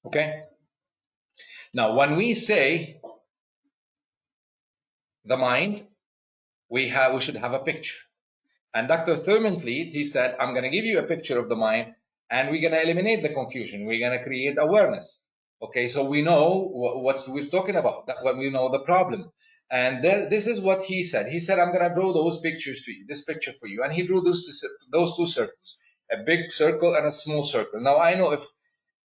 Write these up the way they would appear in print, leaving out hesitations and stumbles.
Okay. Now, when we say the mind, we should have a picture. And Dr. Thurman Fleet, he said, I'm going to give you a picture of the mind, and we're going to eliminate the confusion. We're going to create awareness. Okay, so we know what we're talking about, that when we know the problem. And this is what he said. He said, I'm going to draw those pictures for you, this picture for you. And he drew those two circles, a big circle and a small circle. Now, I know if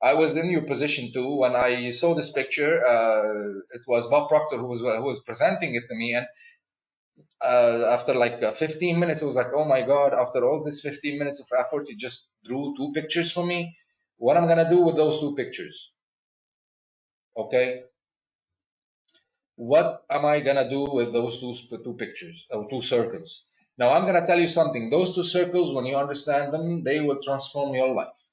I was in your position too, when I saw this picture, it was Bob Proctor who was presenting it to me. And after like 15 minutes, I was like, oh my God, after all this 15 minutes of effort, you just drew two pictures for me. What I'm going to do with those two pictures? Okay. What am I going to do with those two pictures or two circles? Now, I'm going to tell you something. Those two circles, when you understand them, they will transform your life.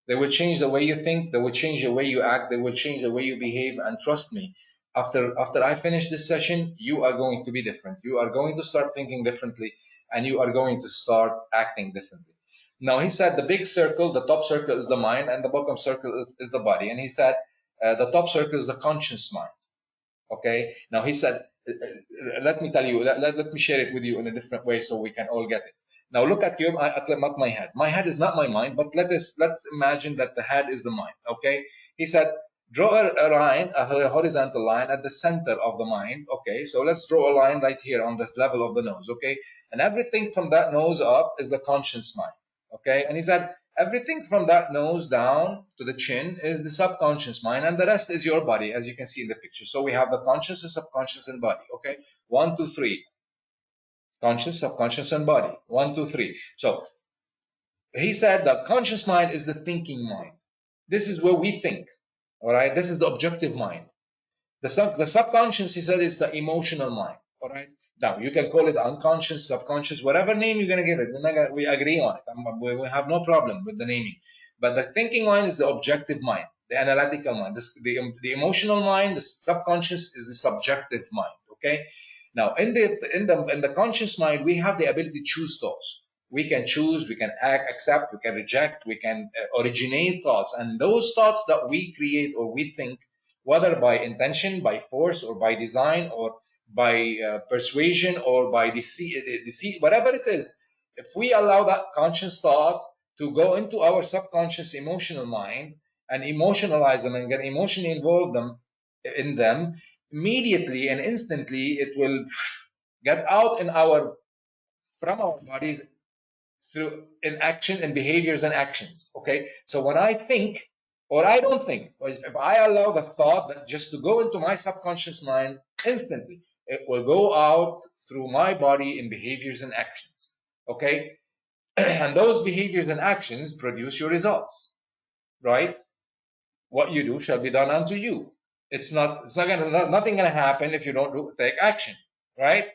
They will change the way you think. They will change the way you act. They will change the way you behave. And trust me, after I finish this session, you are going to be different. You are going to start thinking differently, and you are going to start acting differently. Now, he said the big circle, the top circle is the mind, and the bottom circle is the body. And he said the top circle is the conscious mind. Okay. Now, he said, let me tell you, let me share it with you in a different way so we can all get it. Now look at my head. My head is not my mind, but let's imagine that the head is the mind. Okay. He said, draw a line, a horizontal line at the center of the mind. Okay. So let's draw a line right here on this level of the nose. Okay. And everything from that nose up is the conscious mind. Okay. And he said, everything from that nose down to the chin is the subconscious mind, and the rest is your body, as you can see in the picture. So we have the conscious, the subconscious, and body. Okay. 1, 2, 3. Conscious, subconscious, and body. 1, 2, 3. So he said the conscious mind is the thinking mind. This is where we think. All right. This is the objective mind. The subconscious, he said, is the emotional mind. All right. Now you can call it unconscious, subconscious, whatever name you're gonna give it. We agree on it. We have no problem with the naming. But the thinking mind is the objective mind, the analytical mind. The emotional mind, the subconscious is the subjective mind. Okay. Now in the conscious mind, we have the ability to choose thoughts. We can choose, we can accept, we can reject, we can originate thoughts, and those thoughts that we create or we think, whether by intention, by force, or by design, or by persuasion, or by deceit, whatever it is, if we allow that conscious thought to go into our subconscious emotional mind and emotionalize them and get emotionally involved in them, immediately and instantly it will get out from our bodies through in action and behaviors and actions. Okay, so when I think or I don't think, or if I allow the thought that just to go into my subconscious mind, instantly it will go out through my body in behaviors and actions. Okay, and those behaviors and actions produce your results, right? What you do shall be done unto you. Nothing gonna happen if you don't take action, right?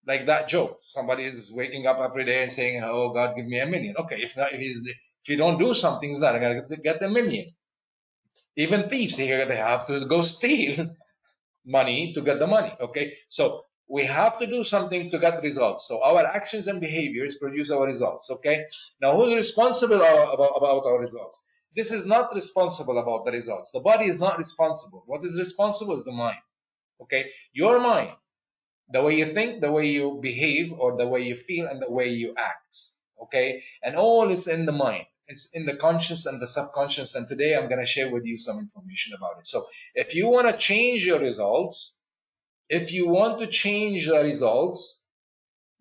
Like that joke. Somebody is waking up every day and saying, "Oh God, give me a million." Okay, if you don't do something, he's not gonna get a million. Even thieves here, they have to go steal money to get the money. Okay, so we have to do something to get results. So our actions and behaviors produce our results. Okay, now who's responsible about our results? This is not responsible about the results. The body is not responsible. What is responsible is the mind. Okay, your mind, the way you think, the way you behave, or the way you feel, and the way you act. Okay, and all is in the mind. It's in the conscious and the subconscious. And today I'm going to share with you some information about it. So if you want to change your results, if you want to change the results,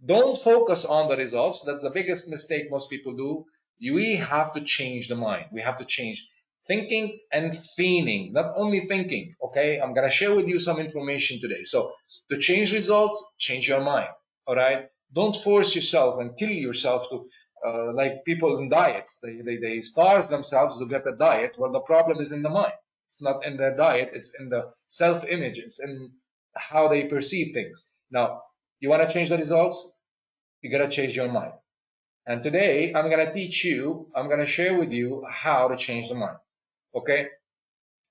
don't focus on the results. That's the biggest mistake most people do. We have to change the mind. We have to change thinking and feeling, not only thinking. Okay, I'm going to share with you some information today. So to change results, change your mind. All right, don't force yourself and kill yourself to like people in diets. They starve themselves to get a diet. Well, the problem is in the mind. It's not in their diet. It's in the self-image. It's in how they perceive things. Now, you want to change the results? You got to change your mind. And today, I'm going to share with you how to change the mind. Okay?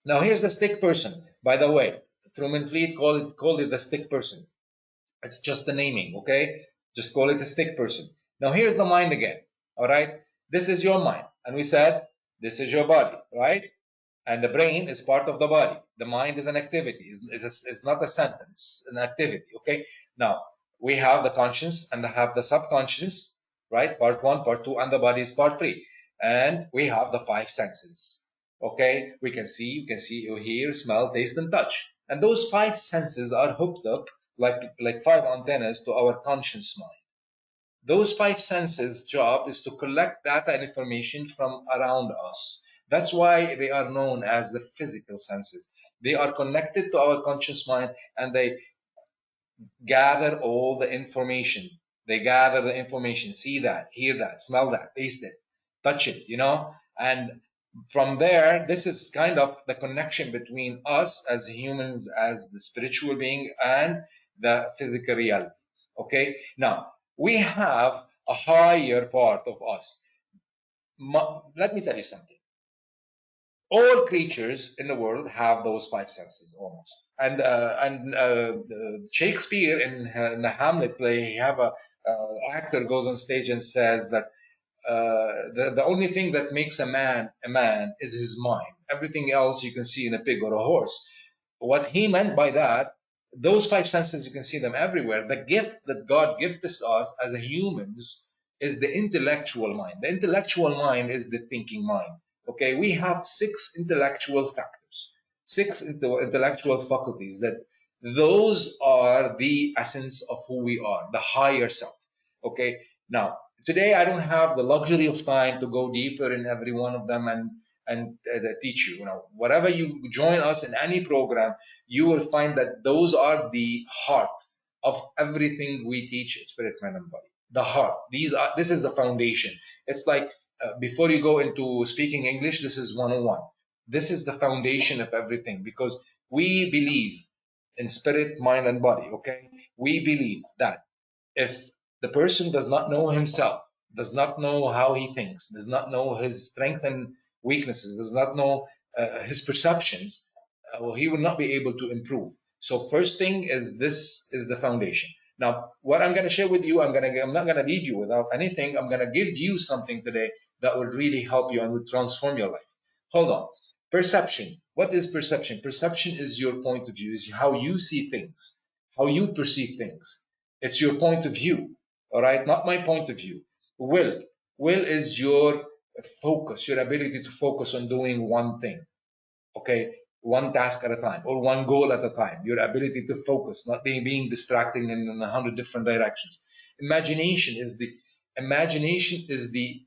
Now, here's the stick person. By the way, Truman Fleet called it the stick person. It's just the naming, okay? Just call it a stick person. Now, here's the mind again. All right? This is your mind. And we said, this is your body, right? And the brain is part of the body. The mind is an activity. It's not a sentence, an activity. Okay. Now we have the conscious and have the subconscious, right? Part one, part two, and the body is part three. And we have the five senses. Okay. We can see, you hear, smell, taste, and touch. And those five senses are hooked up like five antennas to our conscious mind. Those five senses' job is to collect data and information from around us. That's why they are known as the physical senses. They are connected to our conscious mind and they gather all the information. They gather the information, see that, hear that, smell that, taste it, touch it, and from there, this is kind of the connection between us as humans, as the spiritual being, and the physical reality. Okay, now we have a higher part of us. Let me tell you something. All creatures in the world have those five senses almost. And Shakespeare in the Hamlet play, he have a actor goes on stage and says that the only thing that makes a man is his mind. Everything else you can see in a pig or a horse. What he meant by that, those five senses, you can see them everywhere. The gift that God gives us as a humans is the intellectual mind. The intellectual mind is the thinking mind. Okay, we have six intellectual factors, six intellectual faculties that those are the essence of who we are, the higher self. Okay, now today I don't have the luxury of time to go deeper in every one of them and teach you. Whatever you join us in any program, you will find that those are the heart of everything we teach in Spirit, Mind, and Body. The heart. This is the foundation. It's like before you go into speaking English, this is 101. This is the foundation of everything because we believe in spirit, mind, and body. Okay, we believe that if the person does not know himself, does not know how he thinks, does not know his strengths and weaknesses, does not know his perceptions, well, he will not be able to improve. So first thing is this is the foundation. Now, what I'm going to share with you, I'm not going to leave you without anything. I'm going to give you something today that will really help you and will transform your life. Hold on. Perception. What is perception? Perception is your point of view, is how you see things, how you perceive things. It's your point of view, all right? Not my point of view. Will. Will is your focus, your ability to focus on doing one thing, okay? One task at a time or one goal at a time. Your ability to focus, not being distracting in 100 different directions. Imagination is the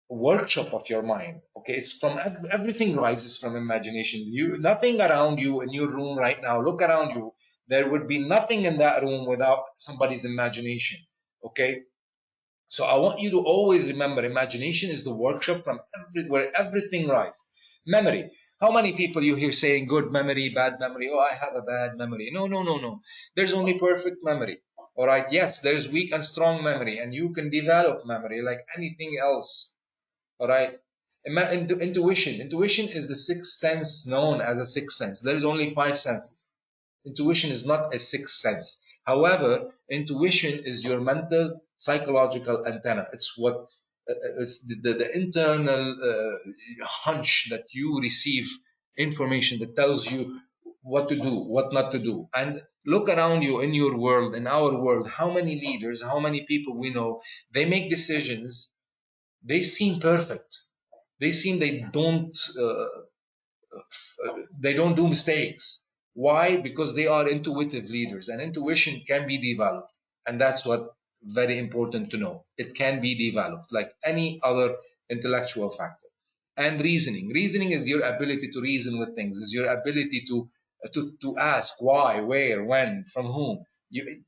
workshop of your mind. Okay, it's from everything rises from imagination. Nothing around you in your room right now. Look around you. There would be nothing in that room without somebody's imagination. Okay, so I want you to always remember, imagination is the workshop from where everything rises. Memory. How many people you hear saying good memory, bad memory? Oh, I have a bad memory. No, no, no, no. There's only perfect memory. All right. Yes, there's weak and strong memory, and you can develop memory like anything else. All right. Intuition. Intuition is the sixth sense known as a sixth sense. There is only five senses. Intuition is not a sixth sense. However, intuition is your mental, psychological antenna. It's the internal hunch that you receive information that tells you what to do, what not to do. And look around you in your world, in our world, how many leaders, how many people we know, they make decisions, they seem perfect. They seem they don't do mistakes. Why? Because they are intuitive leaders, and intuition can be developed, and that's what very important to know. It can be developed like any other intellectual factor. And reasoning. Reasoning is your ability to reason with things, is your ability to ask why, where, when, from whom.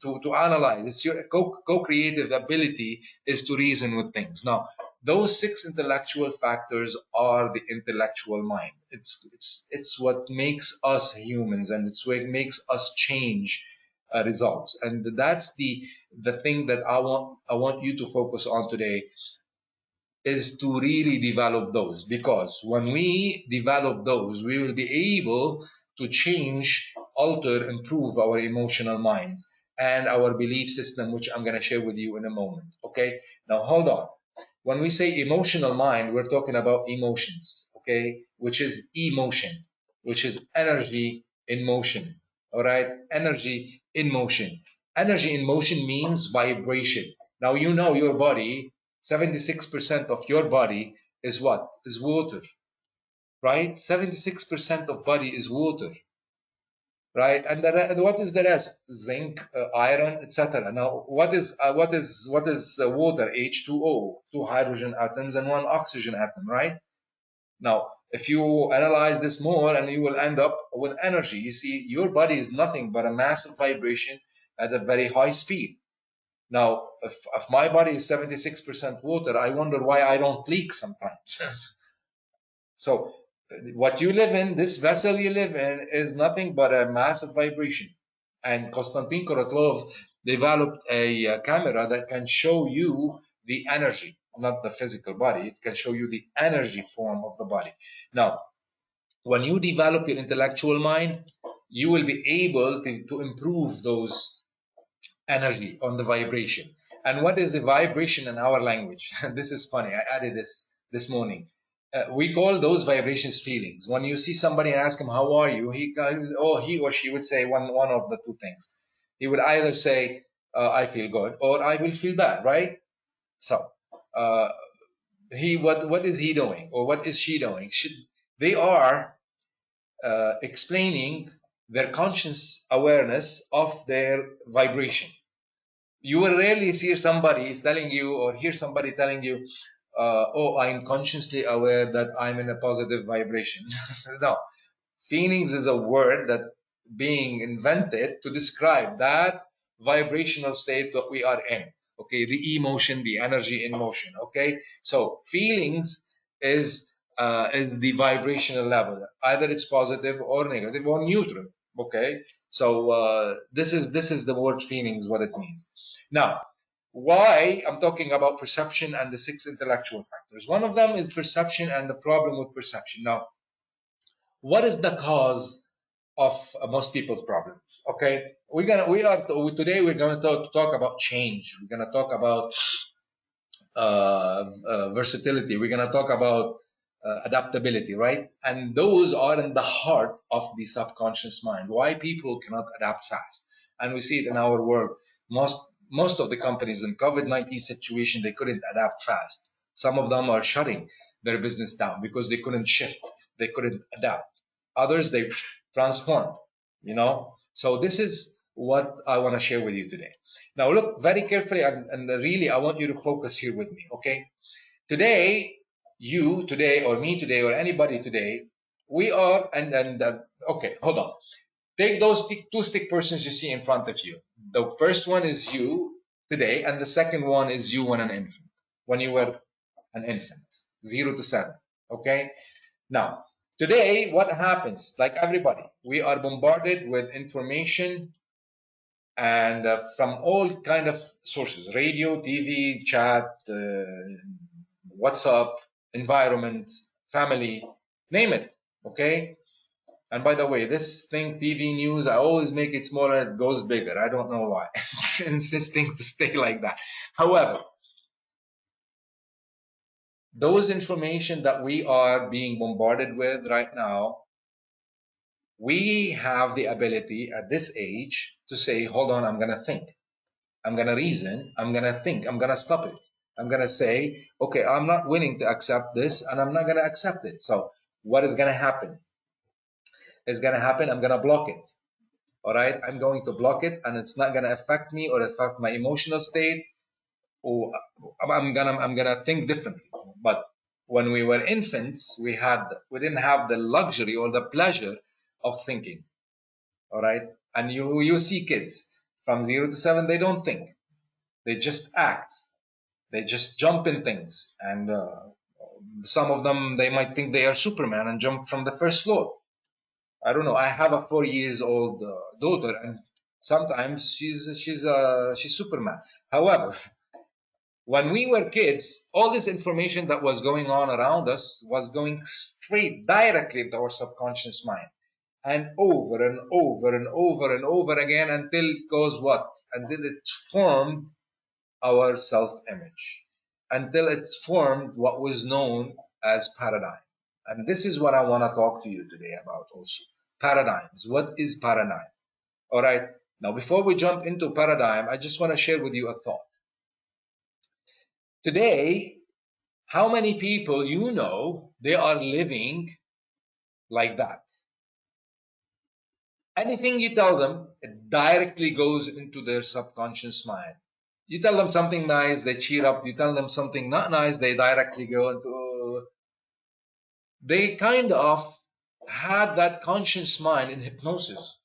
To analyze. It's your co-creative ability is to reason with things. Now, those six intellectual factors are the intellectual mind. It's what makes us humans, and it's what makes us change results. And that's the thing that I want you to focus on today, is to really develop those, because when we develop those, we will be able to change, alter, improve our emotional minds and our belief system, which I'm going to share with you in a moment. Okay, now hold on. When we say emotional mind, we're talking about emotions. okay, which is emotion, which is energy in motion. All right, energy in motion. Energy in motion means vibration. Now you know your body, 76% of your body is what? Is water, right? 76% of body is water, right? And what is the rest? Zinc, iron, etc. Now, what is water? H2O, two hydrogen atoms and one oxygen atom, right? Now, if you analyze this more, and you will end up with energy. You see, your body is nothing but a massive vibration at a very high speed. Now, if my body is 76% water, I wonder why I don't leak sometimes. So what you live in, this vessel you live in, is nothing but a massive vibration. And Konstantin Korotkov developed a camera that can show you the energy, not the physical body. It can show you the energy form of the body. Now, when you develop your intellectual mind, you will be able to improve those energy on the vibration. And what is the vibration in our language? This is funny. I added this morning. We call those vibrations feelings. When you see somebody and ask him, how are you? He or she would say one of the two things. He would either say, I feel good, or I will feel bad, right? So, uh, what is he doing, or what is she doing? They are explaining their conscious awareness of their vibration. You will rarely see somebody telling you, or hear somebody telling you, oh, I'm consciously aware that I'm in a positive vibration. No, feelings is a word that being invented to describe that vibrational state that we are in. Okay, the emotion, the energy in motion. Okay, so feelings is the vibrational level. Either it's positive or negative or neutral. Okay, so this is the word feelings, what it means. Now, why I'm talking about perception and the six intellectual factors. One of them is perception and the problem with perception. Now, what is the cause of most people's problems? Okay, today we're gonna talk about change. We're gonna talk about versatility. We're gonna talk about adaptability, right? And those are in the heart of the subconscious mind. Why people cannot adapt fast, and we see it in our world. Most of the companies in COVID-19 situation, they couldn't adapt fast. Some of them are shutting their business down because they couldn't shift, they couldn't adapt. Others, they transformed, So this is what I want to share with you today. Now look very carefully, and really I want you to focus here with me, okay? Today, you today, or me today, or anybody today, we are, okay, hold on. Take those two stick persons you see in front of you. The first one is you today, and the second one is you when you were an infant, 0 to 7, okay? Now, today, what happens? Like everybody, we are bombarded with information and from all kind of sources: radio, TV, chat, WhatsApp, environment, family, name it. Okay. And by the way, this thing, TV news, I always make it smaller. It goes bigger. I don't know why. It's insisting to stay like that. However, those information that we are being bombarded with right now, we have the ability at this age to say, hold on, I'm going to think. I'm going to reason. I'm going to think. I'm going to stop it. I'm going to say, okay, I'm not willing to accept this, and I'm not going to accept it. So what is going to happen? It's going to happen. I'm going to block it. All right. I'm going to block it, and it's not going to affect me or affect my emotional state. Or I'm gonna think differently. But when we were infants, we didn't have the luxury or the pleasure of thinking. All right. And you see kids from 0 to 7, they don't think. They just act. They just jump in things. And some of them, they might think they are Superman and jump from the first floor. I don't know. I have a 4 years old daughter, and sometimes she's Superman. However, when we were kids, all this information that was going on around us was going straight, directly into our subconscious mind. And over and over and over and over again until it goes what? Until it formed our self-image. Until it's formed what was known as paradigm. And this is what I want to talk to you today about also. Paradigms. What is paradigm? All right. Now, before we jump into paradigm, I just want to share with you a thought. Today, how many people you know they are living like that? Anything you tell them, it directly goes into their subconscious mind. You tell them something nice, they cheer up. You tell them something not nice, they directly go into. They kind of had that conscious mind in hypnosis.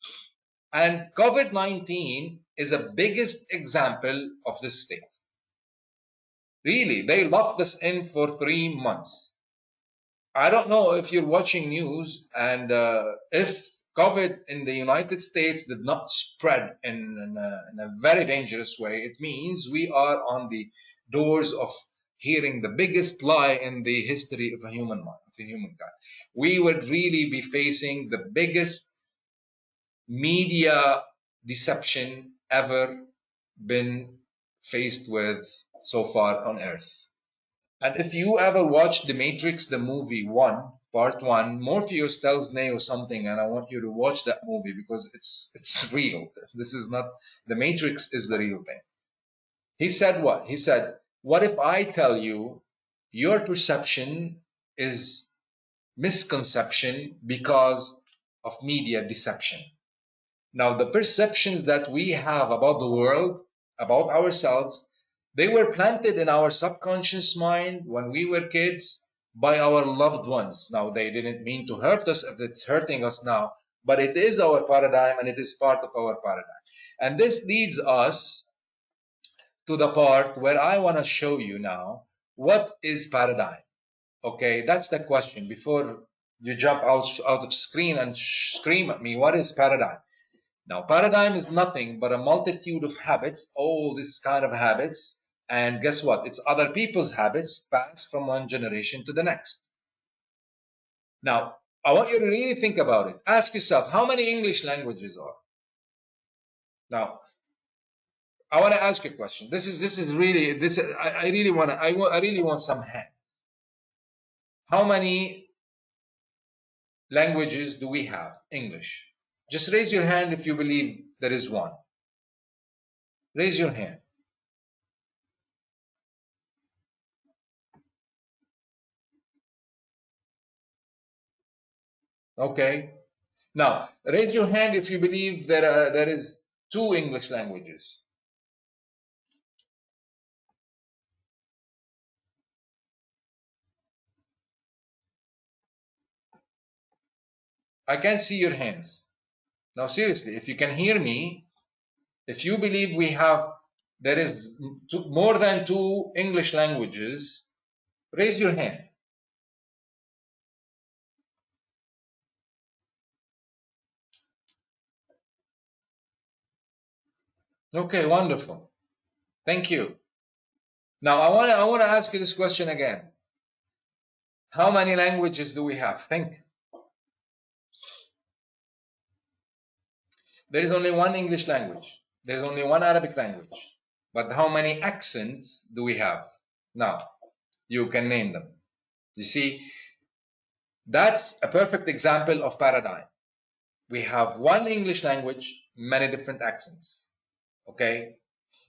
And COVID-19 is a biggest example of this state. Really, they locked us in for 3 months. I don't know if you're watching news and if COVID in the United States did not spread in a very dangerous way, it means we are on the doors of hearing the biggest lie in the history of a human mind, of a humankind. We would really be facing the biggest media deception ever been faced with so far on Earth. And if you ever watched The Matrix, the movie one, part one, Morpheus tells Neo something, and I want you to watch that movie because it's real. This is not The Matrix is the real thing. He said what? He said, "What if I tell you your perception is misconception because of media deception?" Now, the perceptions that we have about the world, about ourselves, they were planted in our subconscious mind when we were kids by our loved ones. Now, they didn't mean to hurt us if it's hurting us now, but it is our paradigm and it is part of our paradigm. And this leads us to the part where I want to show you now what is paradigm. Okay, that's the question. Before you jump out of screen and scream at me, what is paradigm? Now, paradigm is nothing but a multitude of habits, all these kind of habits. And guess what? It's other people's habits passed from one generation to the next. Now, I want you to really think about it. Ask yourself, how many English languages are? Now, I want to ask you a question. This is really this. I really want to. I really want some hands. How many languages do we have? English. Just raise your hand if you believe there is one. Raise your hand. Okay. Now, raise your hand if you believe there is two English languages. I can't see your hands. Now, seriously, if you can hear me, if you believe there is more than two English languages, raise your hand. Okay, wonderful. Thank you. Now, I want to ask you this question again. How many languages do we have? Think. There is only one English language. There is only one Arabic language. But how many accents do we have? Now, you can name them. You see, that's a perfect example of paradigm. We have one English language, many different accents. Okay?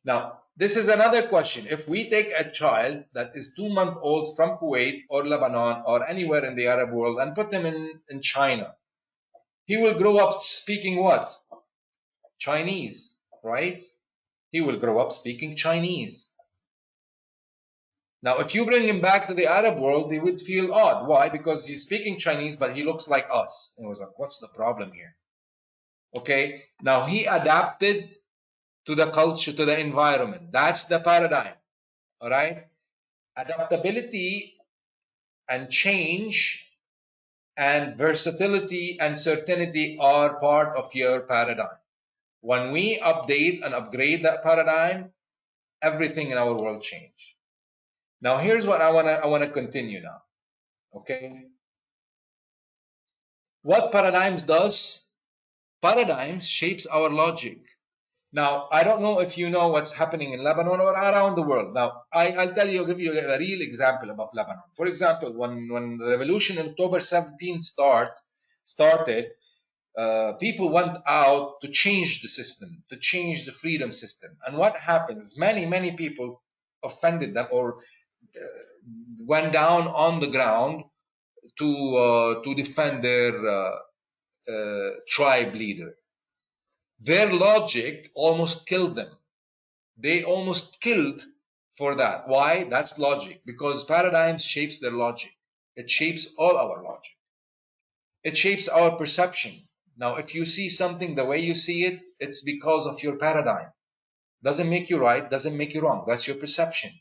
Now, this is another question. If we take a child that is 2 months old from Kuwait or Lebanon or anywhere in the Arab world and put him in China, he will grow up speaking what? Chinese, right? He will grow up speaking Chinese. Now, if you bring him back to the Arab world, he would feel odd. Why? Because he's speaking Chinese, but he looks like us. And he was like, what's the problem here? Okay? Now, he adapted to the culture, to the environment. That's the paradigm. All right? Adaptability and change and versatility and certainty are part of your paradigm. When we update and upgrade that paradigm, everything in our world change. Now, here's what I want to continue now. Okay? What paradigms does? Paradigms shapes our logic. Now, I don't know if you know what's happening in Lebanon or around the world. Now, I'll tell you, I'll give you a real example about Lebanon. For example, when the revolution in October 17 started, people went out to change the system, to change the freedom system. And what happens? Many people offended them or went down on the ground to defend their tribe leader. Their logic almost killed them. They almost killed for that. Why? That's logic. Because paradigm shapes their logic. It shapes all our logic. It shapes our perception. Now, if you see something the way you see it, it's because of your paradigm. Doesn't make you right, doesn't make you wrong. That's your perception.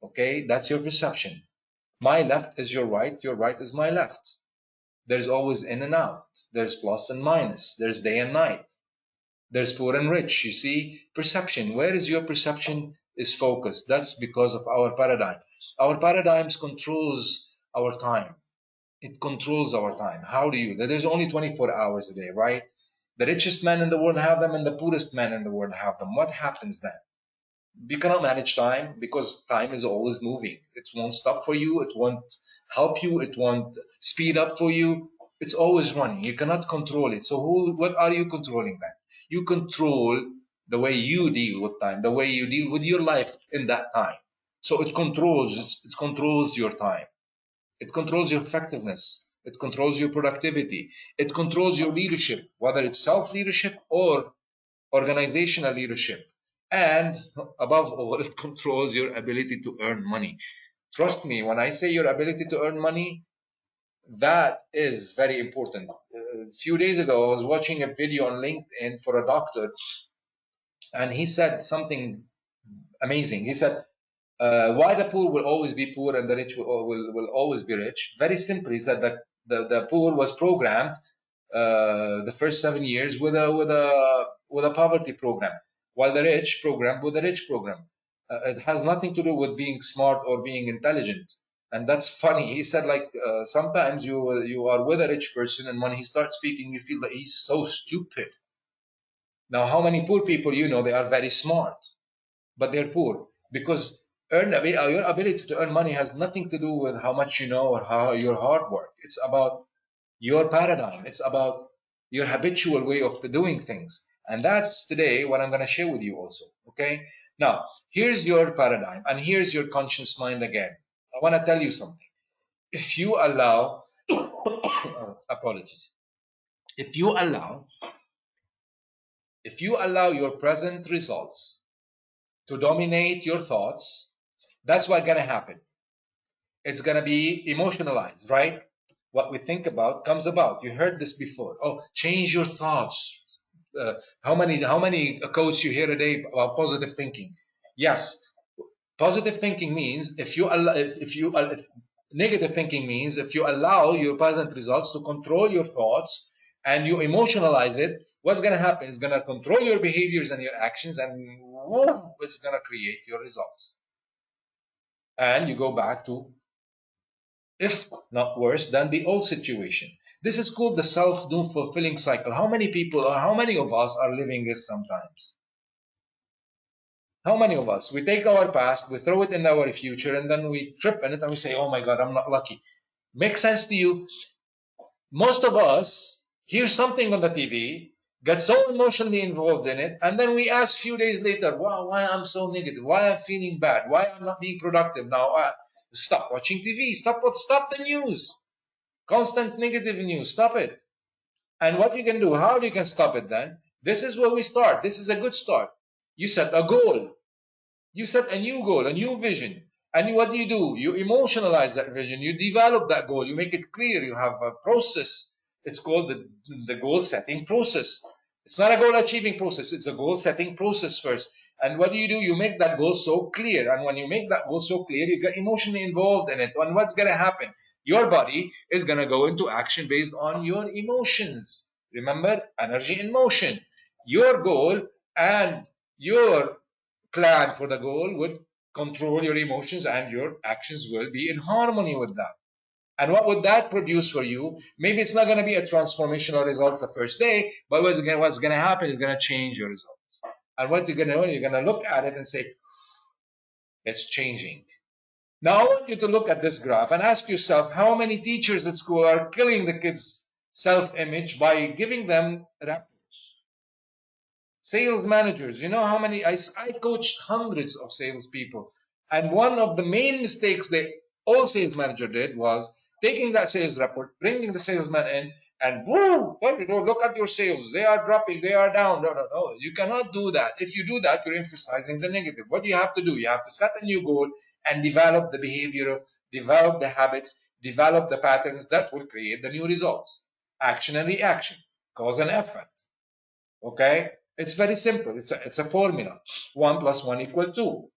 Okay? That's your perception. My left is your right is my left. There's always in and out. There's plus and minus. There's day and night. There's poor and rich. You see, perception. Where is your perception is focused? That's because of our paradigm. Our paradigms controls our time. It controls our time. How do you? There's only 24 hours a day, right? The richest men in the world have them and the poorest men in the world have them. What happens then? You cannot manage time because time is always moving. It won't stop for you. It won't help you. It won't speed up for you. It's always running. You cannot control it. So what are you controlling then? You control the way you deal with time, the way you deal with your life in that time. So it controls your time. It controls your effectiveness. It controls your productivity. It controls your leadership, whether it's self-leadership or organizational leadership. And above all, it controls your ability to earn money. Trust me, when I say your ability to earn money, that is very important. A few days ago, I was watching a video on LinkedIn for a doctor, and he said something amazing. He said, why the poor will always be poor and the rich will always be rich? Very simply, he said that the poor was programmed the first 7 years with a poverty program, while the rich programmed with a rich program. It has nothing to do with being smart or being intelligent. And that's funny. He said, like, sometimes you are with a rich person, and when he starts speaking, you feel that he's so stupid. Now, how many poor people you know, they are very smart, but they're poor because your ability to earn money has nothing to do with how much you know or how your hard work. It's about your paradigm. It's about your habitual way of doing things. And that's today what I'm going to share with you also. Okay. Now, here's your paradigm and here's your conscious mind again. I want to tell you something. If you allow, apologies, if you allow your present results to dominate your thoughts, that's what's going to happen. It's going to be emotionalized, right? What we think about comes about. You heard this before. Oh, change your thoughts. How many quotes you hear a day about positive thinking? Yes, positive thinking means if negative thinking means if you allow your present results to control your thoughts and you emotionalize it, what's going to happen? It's going to control your behaviors and your actions, and it's going to create your results. And you go back to, if not worse than the old situation. This is called the self-doom fulfilling cycle. How many people or how many of us are living this sometimes? How many of us? We take our past, we throw it in our future, and then we trip in it and we say, oh my God, I'm not lucky. Makes sense to you? Most of us hear something on the TV, get so emotionally involved in it, and then we ask a few days later, wow, why I'm so negative? Why I'm feeling bad? Why I'm not being productive? Now, stop watching TV. Stop the news. Constant negative news. Stop it. And what you can do, how you can stop it then? This is where we start. This is a good start. You set a goal. You set a new goal, a new vision. And what do? You emotionalize that vision. You develop that goal. You make it clear. You have a process. It's called the goal setting process. It's not a goal achieving process. It's a goal setting process first. And what do? You make that goal so clear. And when you make that goal so clear, you get emotionally involved in it. And what's going to happen? Your body is going to go into action based on your emotions. Remember, energy in motion. Your goal and your plan for the goal would control your emotions, and your actions will be in harmony with that. And what would that produce for you? Maybe it's not going to be a transformational result the first day, but what's going to happen is going to change your results. And what you're going to do, you're going to look at it and say, it's changing. Now, I want you to look at this graph and ask yourself how many teachers at school are killing the kids' self-image by giving them reports. Sales managers, you know how many? I coached hundreds of salespeople. And one of the main mistakes that all sales manager did was taking that sales report, bringing the salesman in, and woo, look at your sales. They are dropping, they are down. No, no, no. You cannot do that. If you do that, you're emphasizing the negative. What you have to do, you have to set a new goal and develop the behavior, develop the habits, develop the patterns that will create the new results. Action and reaction, cause and effect. Okay? It's very simple. It's a formula. 1 plus 1 equal 2.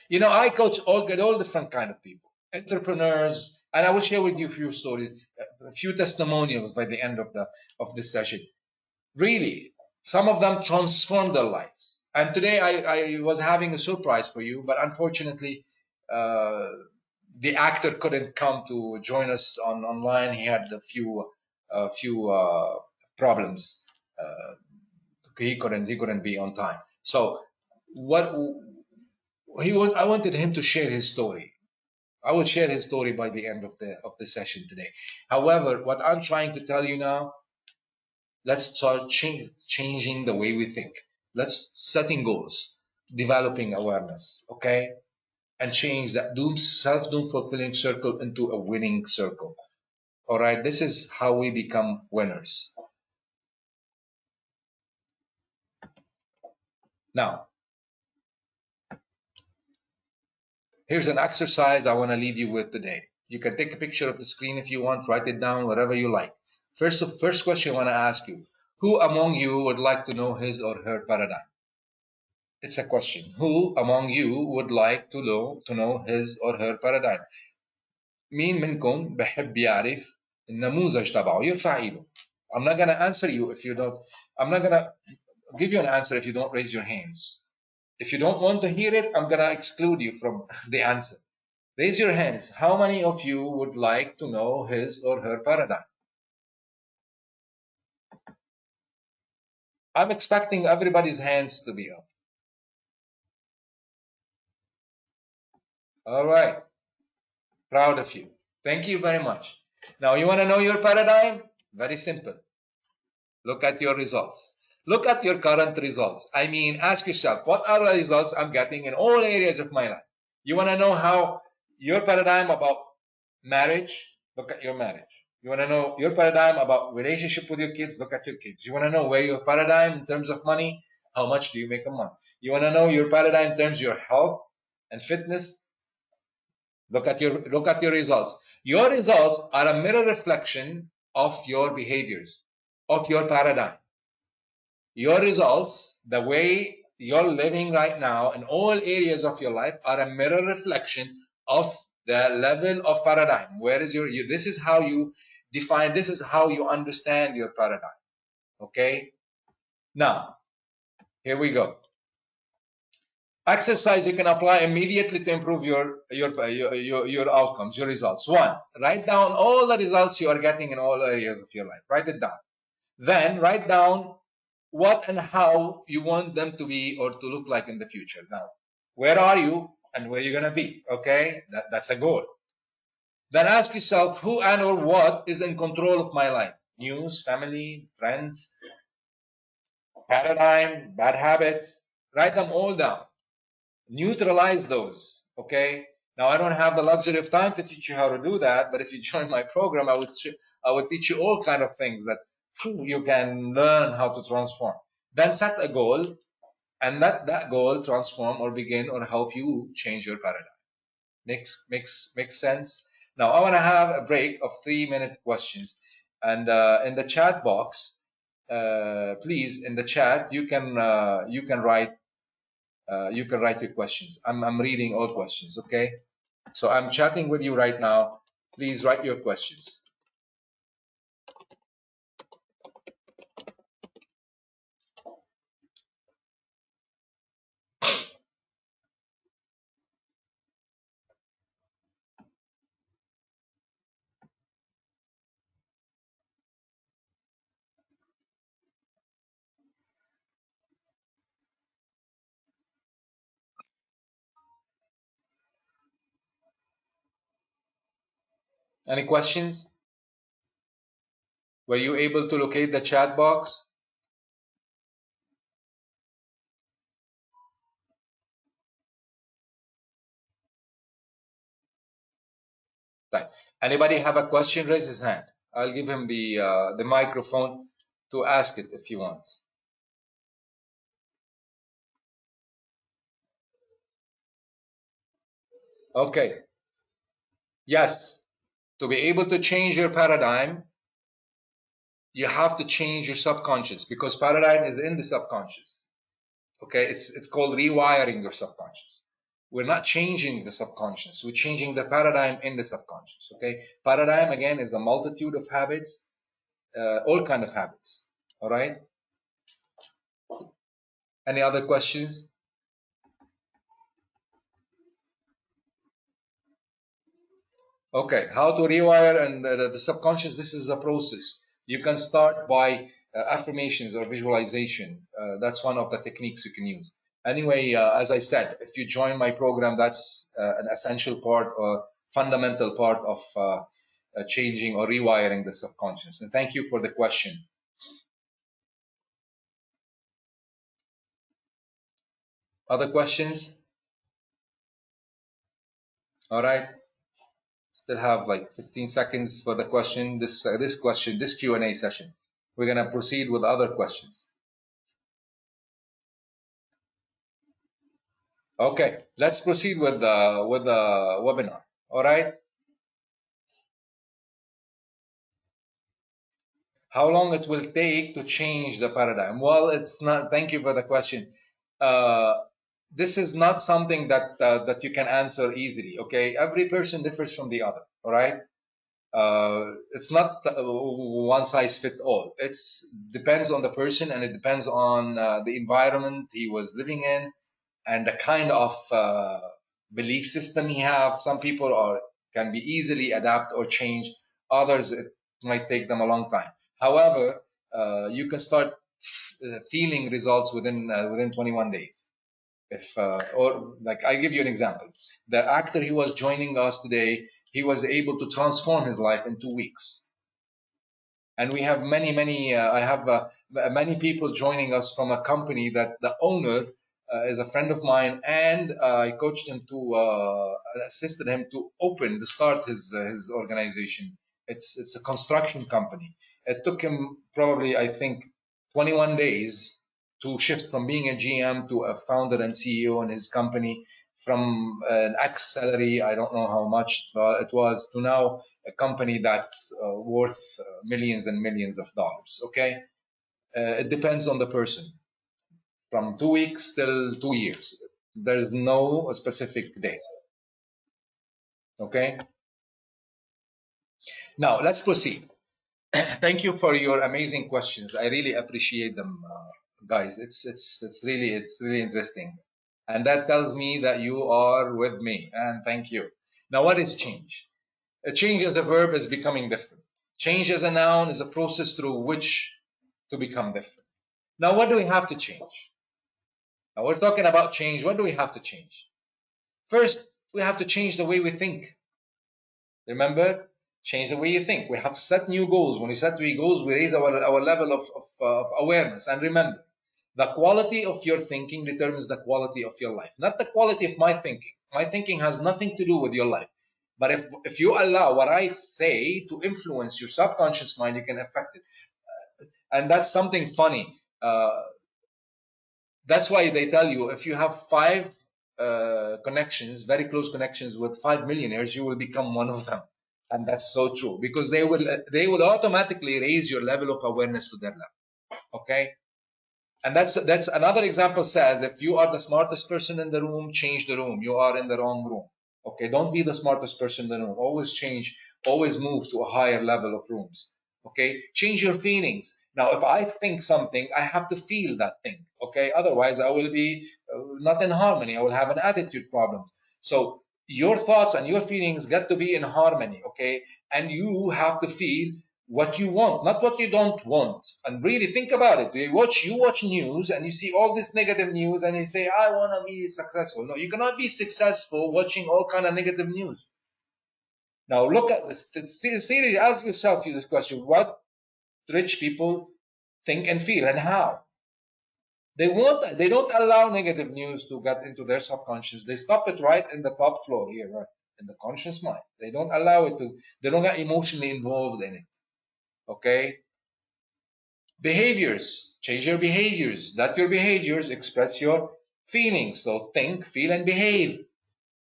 You know, I coach all different kind of people, entrepreneurs, and I will share with you a few stories, a few testimonials by the end of this session. Really, some of them transformed their lives. And today I was having a surprise for you, but unfortunately, uh, the actor couldn't come to join us online. He had a few problems. Uh, he couldn't be on time. So what I wanted him to share his story. I will share his story by the end of the session today. However, what I'm trying to tell you now, let's start changing the way we think. Let's setting goals, developing awareness, okay, and change that self-doom fulfilling circle into a winning circle. All right, this is how we become winners. Now, here's an exercise I want to leave you with today. You can take a picture of the screen if you want, write it down, whatever you like. First question I want to ask you: who among you would like to know his or her paradigm? It's a question. Who among you would like to know his or her paradigm? مين منكم بحب يعرف النموذج تبعه؟ يرفع ايده. I'm not gonna answer you if you don't. I'm not gonna give you an answer if you don't raise your hands. If you don't want to hear it, I'm gonna exclude you from the answer. Raise your hands. How many of you would like to know his or her paradigm? I'm expecting everybody's hands to be up. All right. Proud of you. Thank you very much. Now, you want to know your paradigm? Very simple. Look at your results. Look at your current results. I mean, ask yourself, what are the results I'm getting in all areas of my life? You want to know how your paradigm about marriage? Look at your marriage. You want to know your paradigm about relationship with your kids? Look at your kids. You want to know where your paradigm in terms of money? How much do you make a month? You want to know your paradigm in terms of your health and fitness? Look at your results. Your results are a mirror reflection of your behaviors, of your paradigm. Your results, the way you're living right now in all areas of your life, are a mirror reflection of the level of paradigm. Where is this is how you define, this is how you understand your paradigm. Okay? Now, here we go. Exercise you can apply immediately to improve your outcomes, your results. 1, write down all the results you are getting in all areas of your life. Write it down. Then write down what and how you want them to be or to look like in the future. Now, where are you and where you're going to be? Okay, that's a goal. Then ask yourself who and or what is in control of my life. News, family, friends, paradigm, bad habits. Write them all down. Neutralize those. Okay. Now I don't have the luxury of time to teach you how to do that, but if you join my program, I would teach you all kind of things that you can learn how to transform. Then set a goal and let that goal transform or begin or help you change your paradigm. Makes sense. Now I want to have a break of 3-minute questions, and in the chat box, please, in the chat you can write your questions. I'm reading all questions. Okay, so I'm chatting with you right now. Please write your questions. Any questions? Were you able to locate the chat box? Right. Anybody have a question? Raise his hand. I'll give him the microphone to ask it if he wants. Okay. Yes. To be able to change your paradigm, you have to change your subconscious, because paradigm is in the subconscious. Okay, it's called rewiring your subconscious. We're not changing the subconscious, we're changing the paradigm in the subconscious. Okay, paradigm again is a multitude of habits, all kind of habits. All right, any other questions? Okay, how to rewire and the subconscious. This is a process. You can start by affirmations or visualization. That's one of the techniques you can use. Anyway, as I said, if you join my program, that's an essential part or fundamental part of changing or rewiring the subconscious. And thank you for the question. Other questions? All right. Still have like 15 seconds for the question. This Q&A session. We're gonna proceed with other questions. Okay, let's proceed with the webinar. All right. How long it will take to change the paradigm? Well, it's not. Thank you for the question. Uh, this is not something that you can answer easily. Okay, every person differs from the other. All right. It's not one size fit all. It's depends on the person, and it depends on the environment he was living in, and the kind of belief system he have. Some people can be easily adapt or change. Others, it might take them a long time. However, you can start feeling results within 21 days. If or like I give you an example, the actor he was joining us today, he was able to transform his life in 2 weeks. And we have many. I have many people joining us from a company that the owner is a friend of mine, and I coached him to assisted him to start his organization. It's a construction company. It took him probably, I think, 21 days to shift from being a GM to a founder and CEO in his company, from an X salary, I don't know how much it was, to now a company that's worth millions and millions of dollars. Okay, it depends on the person, from 2 weeks till 2 years. There's no specific date. Okay, now let's proceed. Thank you for your amazing questions. I really appreciate them, guys. It's really interesting, and that tells me that you are with me. And thank you. Now, what is change? A change as a verb is becoming different. Change as a noun is a process through which to become different. Now, what do we have to change? Now, we're talking about change. What do we have to change? First, we have to change the way we think. Remember, change the way you think. We have to set new goals. When we set new goals, we raise our level of awareness. And remember, the quality of your thinking determines the quality of your life, not the quality of my thinking. My thinking has nothing to do with your life. But if you allow what I say to influence your subconscious mind, you can affect it. And that's something funny. That's why they tell you, if you have five connections, very close connections with 5 millionaires, you will become one of them. And that's so true, because they will automatically raise your level of awareness to their level. Okay. And that's another example. Says, if you are the smartest person in the room, change the room. You are in the wrong room. Okay, don't be the smartest person in the room. Always change, always move to a higher level of rooms. Okay, change your feelings. Now, if I think something, I have to feel that thing. Okay, otherwise I will be not in harmony. I will have an attitude problem. So your thoughts and your feelings got to be in harmony. Okay, and you have to feel what you want, not what you don't want. And really think about it. You watch news and you see all this negative news and you say, I want to be successful. No, you cannot be successful watching all kind of negative news. Now look at this. Seriously, ask yourself this question: what rich people think and feel, and how? They don't allow negative news to get into their subconscious. They stop it right in the top floor here, right in the conscious mind. They don't allow it to. They don't get emotionally involved in it. Okay. Behaviors. Change your behaviors. Let your behaviors express your feelings. So think, feel, and behave.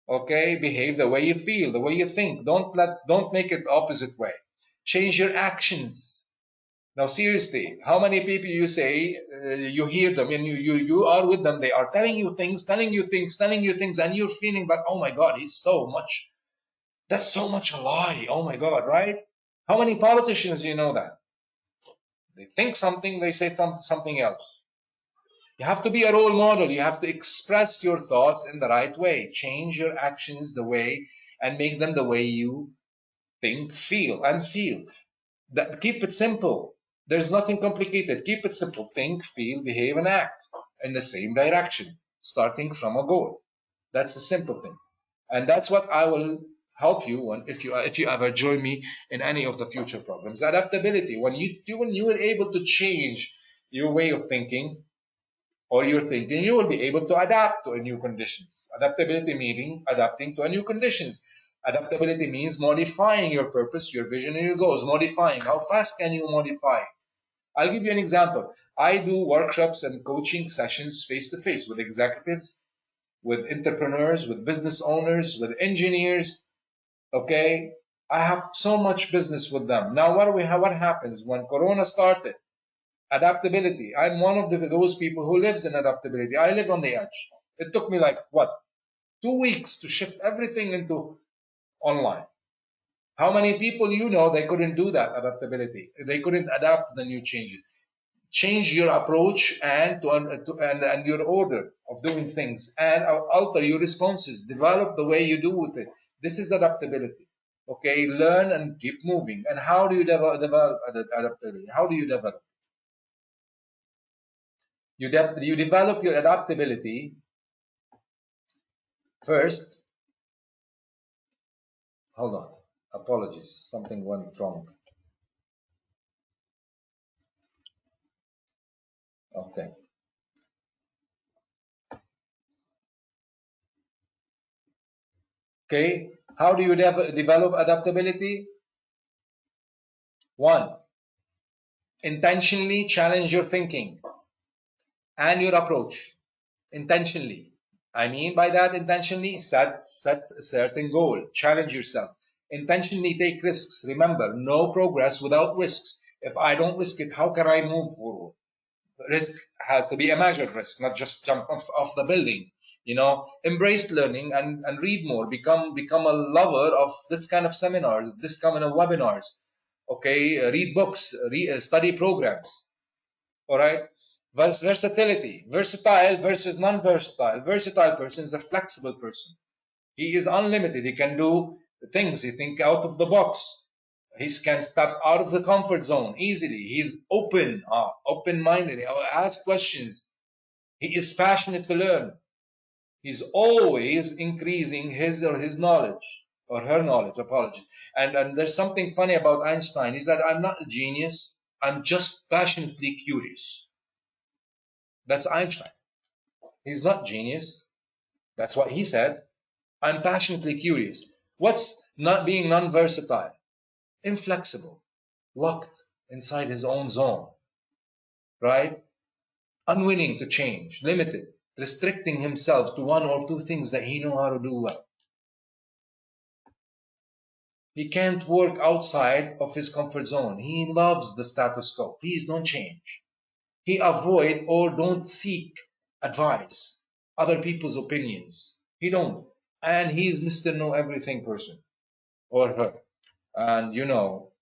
Okay, behave the way you feel, the way you think. Don't make it the opposite way. Change your actions. Now, seriously, how many people you say you hear them and you are with them? They are telling you things, telling you things, telling you things, and you're feeling like, oh my God, that's so much a lie. Oh my God, right? How many politicians do you know that? They think something, they say something else. You have to be a role model. You have to express your thoughts in the right way. Change your actions the way and make them the way you think, feel, and feel. Keep it simple. There's nothing complicated. Keep it simple. Think, feel, behave, and act in the same direction, starting from a goal. That's the simple thing. And that's what I will help you when, if you ever join me in any of the future programs. Adaptability. When you are able to change your way of thinking, or your thinking, you will be able to adapt to new conditions. Adaptability meaning adapting to new conditions. Adaptability means modifying your purpose, your vision, and your goals. Modifying. How fast can you modify? I'll give you an example. I do workshops and coaching sessions face to face with executives, with entrepreneurs, with business owners, with engineers. Okay. I have so much business with them. Now, what happens when Corona started? Adaptability. I'm one of those people who lives in adaptability. I live on the edge. It took me like, what, 2 weeks to shift everything into online. How many people you know they couldn't do that adaptability? They couldn't adapt to the new changes. Change your approach and your order of doing things and alter your responses. Develop the way you do with it. This is adaptability. Okay, learn and keep moving. And how do you develop adaptability? How do you develop? You develop your adaptability first. Hold on. Apologies. Something went wrong. Okay. Okay. How do you develop adaptability? One, intentionally challenge your thinking and your approach. Intentionally. I mean by that, intentionally set a certain goal. Challenge yourself. Intentionally take risks. Remember, no progress without risks. If I don't risk it, how can I move forward? Risk has to be a measured risk, not just jump off the building. Embrace learning and read more. Become a lover of this kind of seminars, this kind of webinars. Okay, read books, study programs. All right. Versatility. Versatile versus non-versatile. Versatile person is a flexible person. He is unlimited. He can do things. He think out of the box. He can step out of the comfort zone easily. He's open-minded. He asks questions. He is passionate to learn. He's always increasing his or his knowledge or her knowledge. Apologies. And there's something funny about Einstein. He said, "I'm not a genius. I'm just passionately curious." That's Einstein. He's not genius. That's what he said. I'm passionately curious. What's not being non-versatile? Inflexible, locked inside his own zone, right? Unwilling to change, limited, restricting himself to one or two things that he knows how to do well. He can't work outside of his comfort zone. He loves the status quo. Please don't change. He avoid or don't seek advice, other people's opinions. He don't. And he's Mr. Know Everything person or her. And you know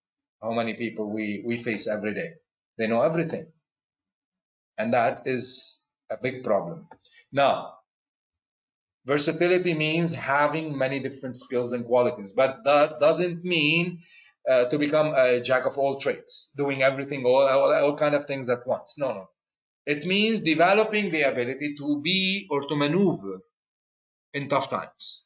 how many people we face every day. They know everything. And that is a big problem. Now, versatility means having many different skills and qualities, but that doesn't mean to become a jack of all trades, doing everything, all kind of things at once. No. It means developing the ability to be or to maneuver in tough times.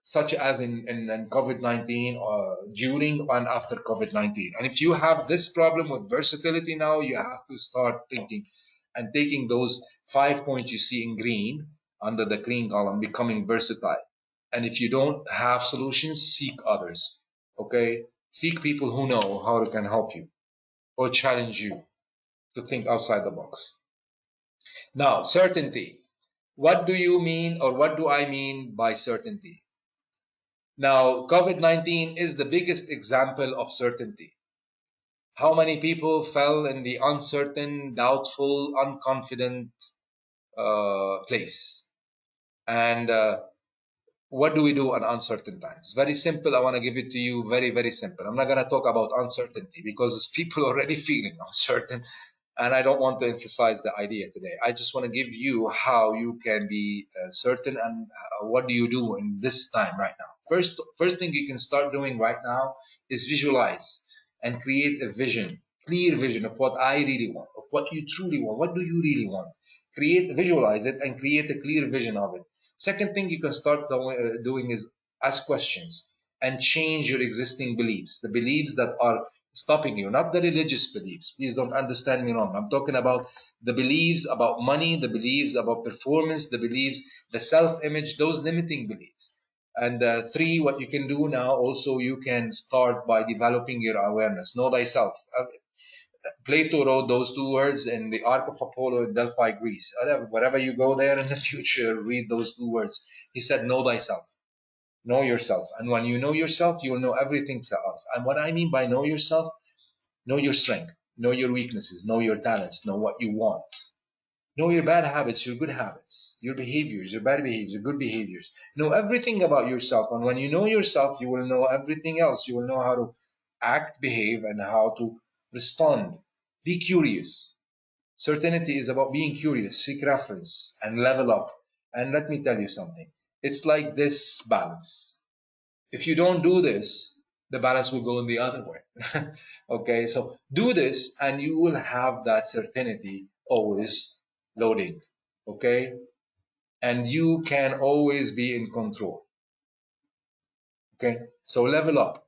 such as in COVID-19 or during and after COVID-19. And if you have this problem with versatility now, you have to start thinking and taking those 5 points you see in green under the green column, becoming versatile. And if you don't have solutions, seek others. Okay? Seek people who know how they can help you or challenge you to think outside the box. Now, certainty. What do you mean, or what do I mean by certainty? Now, COVID-19 is the biggest example of certainty. How many people fell in the uncertain, doubtful, unconfident place? And what do we do in uncertain times? Very simple. I want to give it to you very, very simple. I'm not going to talk about uncertainty because people already feeling uncertain. And I don't want to emphasize the idea today. I just want to give you how you can be certain and what do you do in this time right now. First thing you can start doing right now is visualize and create a vision, clear vision of what I really want, of what you truly want. What do you really want? Visualize it and create a clear vision of it. Second thing you can start doing is ask questions and change your existing beliefs, the beliefs that are stopping you, not the religious beliefs. Please don't understand me wrong. I'm talking about the beliefs about money, the beliefs about performance, the beliefs, the self-image, those limiting beliefs. And three, what you can do now, also you can start by developing your awareness. Know thyself. Plato wrote those two words in the Ark of Apollo in Delphi, Greece. Wherever you go there in the future, read those two words. He said, know thyself. Know yourself. And when you know yourself, you will know everything else. And what I mean by know yourself, know your strength, know your weaknesses, know your talents, know what you want. Know your bad habits, your good habits, your behaviors, your bad behaviors, your good behaviors. Know everything about yourself. And when you know yourself, you will know everything else. You will know how to act, behave, and how to respond. Be curious. Certainty is about being curious, seek reference, and level up. And let me tell you something. It's like this balance. If you don't do this, the balance will go in the other way. Okay, so do this and you will have that certainty always loading. Okay, and you can always be in control. Okay, so level up,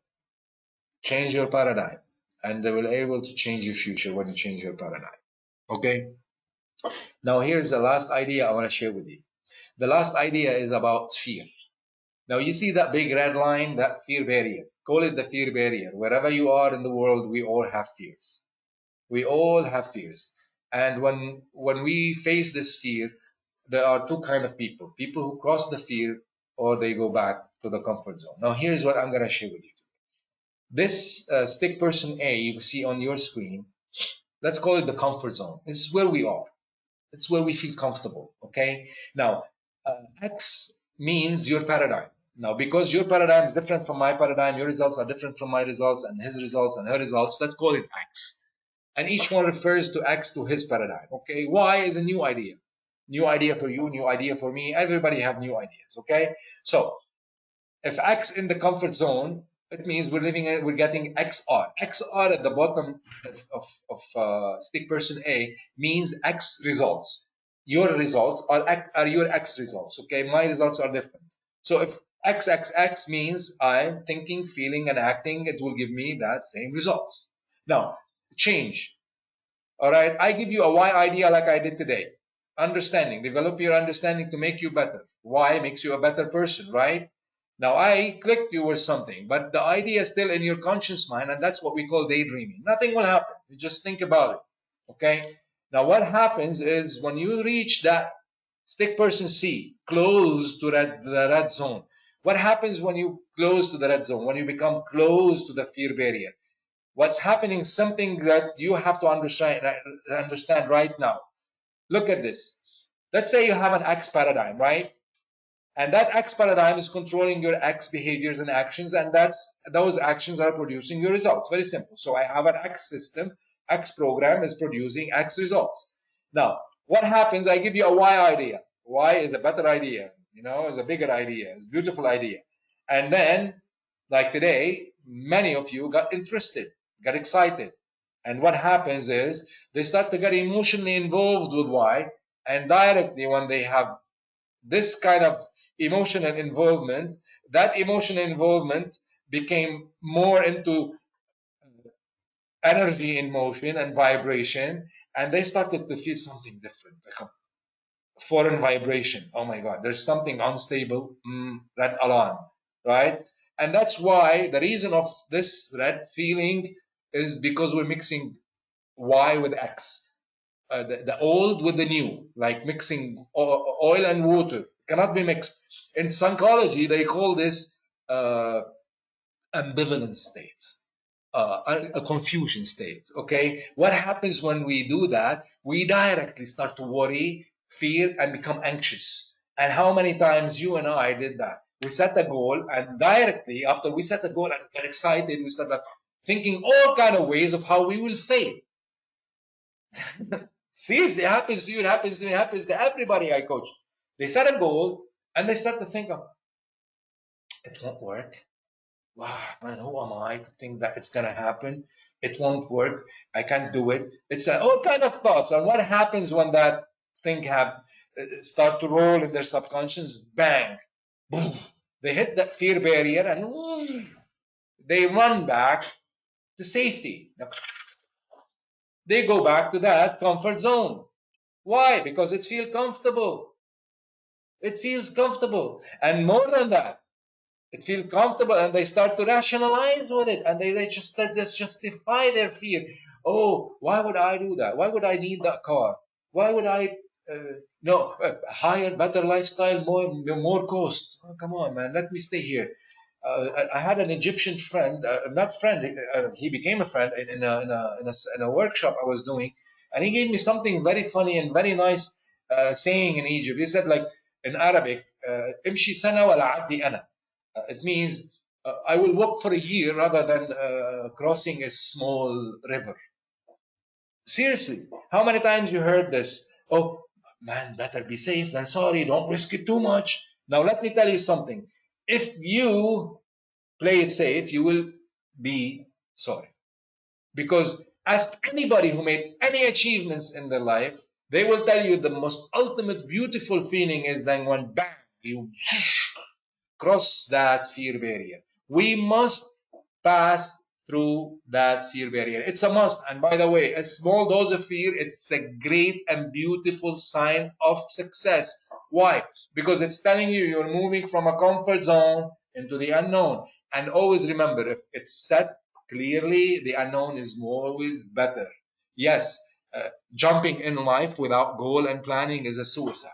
change your paradigm, and they will able to change your future when you change your paradigm. Okay, now here's the last idea I want to share with you. The last idea is about fear. Now you see that big red line, that fear barrier. Call it the fear barrier. Wherever you are in the world, we all have fears. We all have fears. And when we face this fear, there are two kinds of people. People who cross the fear or they go back to the comfort zone. Now here's what I'm going to share with you. This stick person A you see on your screen, let's call it the comfort zone. This is where we are. It's where we feel comfortable. Okay. Now, X means your paradigm. Now, because your paradigm is different from my paradigm, your results are different from my results, and his results and her results, let's call it X. And each one refers to X to his paradigm. Okay. Y is a new idea. New idea for you, new idea for me. Everybody have new ideas. Okay. So, if X in the comfort zone, it means we're getting XR. XR at the bottom of stick person A means X results. Your results are your X results. Okay, my results are different. So if XXX means I'm thinking, feeling, and acting, it will give me that same results. Now, change. All right, I give you a Y idea like I did today. Understanding. Develop your understanding to make you better. Y makes you a better person, right? Now, I clicked you with something, but the idea is still in your conscious mind, and that's what we call daydreaming. Nothing will happen. You just think about it, okay? Now, what happens is when you reach that stick person C, close to the red zone, what happens when you close to the red zone, when you become close to the fear barrier? What's happening is something that you have to understand right now. Look at this. Let's say you have an X paradigm, right? And that X paradigm is controlling your X behaviors and actions, and those actions are producing your results. Very simple. So I have an X system, X program is producing X results. Now, what happens? I give you a Y idea. Y is a better idea, is a bigger idea, is a beautiful idea. And then, like today, many of you got interested, got excited. And what happens is they start to get emotionally involved with Y, and directly when they have this kind of emotional involvement, that emotional involvement became more into energy in motion and vibration, and they started to feel something different, like a foreign vibration. Oh my God, there's something unstable. Red alarm, right? And that's why the reason of this red feeling is because we're mixing Y with X. The old with the new, like mixing oil and water, cannot be mixed. In psychology, they call this ambivalent state, a confusion state. Okay, what happens when we do that? We directly start to worry, fear, and become anxious. And how many times you and I did that? We set a goal, and directly after we set a goal and get excited, we start like thinking all kind of ways of how we will fail. Seriously, it happens to you, it happens to me, it happens to everybody I coach. They set a goal and they start to think, oh, it won't work. Wow, man, who am I to think that it's gonna happen? It won't work. I can't do it. It's all kind of thoughts. And what happens when that thing start to roll in their subconscious? Bang, boom. They hit that fear barrier and they run back to safety. They go back to that comfort zone. Why? Because it feels comfortable. It feels comfortable. And more than that, it feels comfortable and they start to rationalize with it and they just justify their fear. Oh, why would I do that? Why would I need that car? Why would I no higher, better lifestyle, more cost? Oh, come on, man, let me stay here. I had an Egyptian friend, not friend, he became a friend in a workshop I was doing, and he gave me something very funny and very nice saying in Egypt. He said, like in Arabic, "Imshi sana wala addi ana." It means I will walk for a year rather than crossing a small river. Seriously, how many times you heard this? Oh, man, better be safe than sorry. Don't risk it too much. Now, let me tell you something. If you play it safe, you will be sorry. Because ask anybody who made any achievements in their life, they will tell you the most ultimate beautiful feeling is then when bang, you cross that fear barrier. We must pass through that fear barrier. It's a must. And by the way, a small dose of fear, it's a great and beautiful sign of success. Why? Because it's telling you you're moving from a comfort zone into the unknown. And always remember, if it's set clearly, the unknown is always better. Yes, jumping in life without goal and planning is a suicide.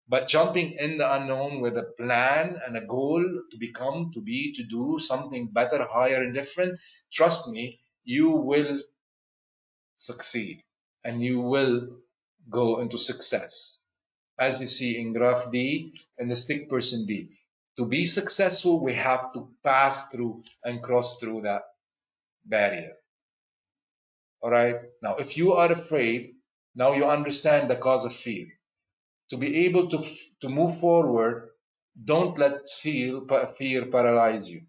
But jumping in the unknown with a plan and a goal to become, to be, to do something better, higher, and different, trust me, you will succeed and you will go into success. As you see in graph D and the stick person D. To be successful, we have to pass through and cross through that barrier. All right. Now, if you are afraid, now you understand the cause of fear. To be able to move forward, don't let fear paralyze you.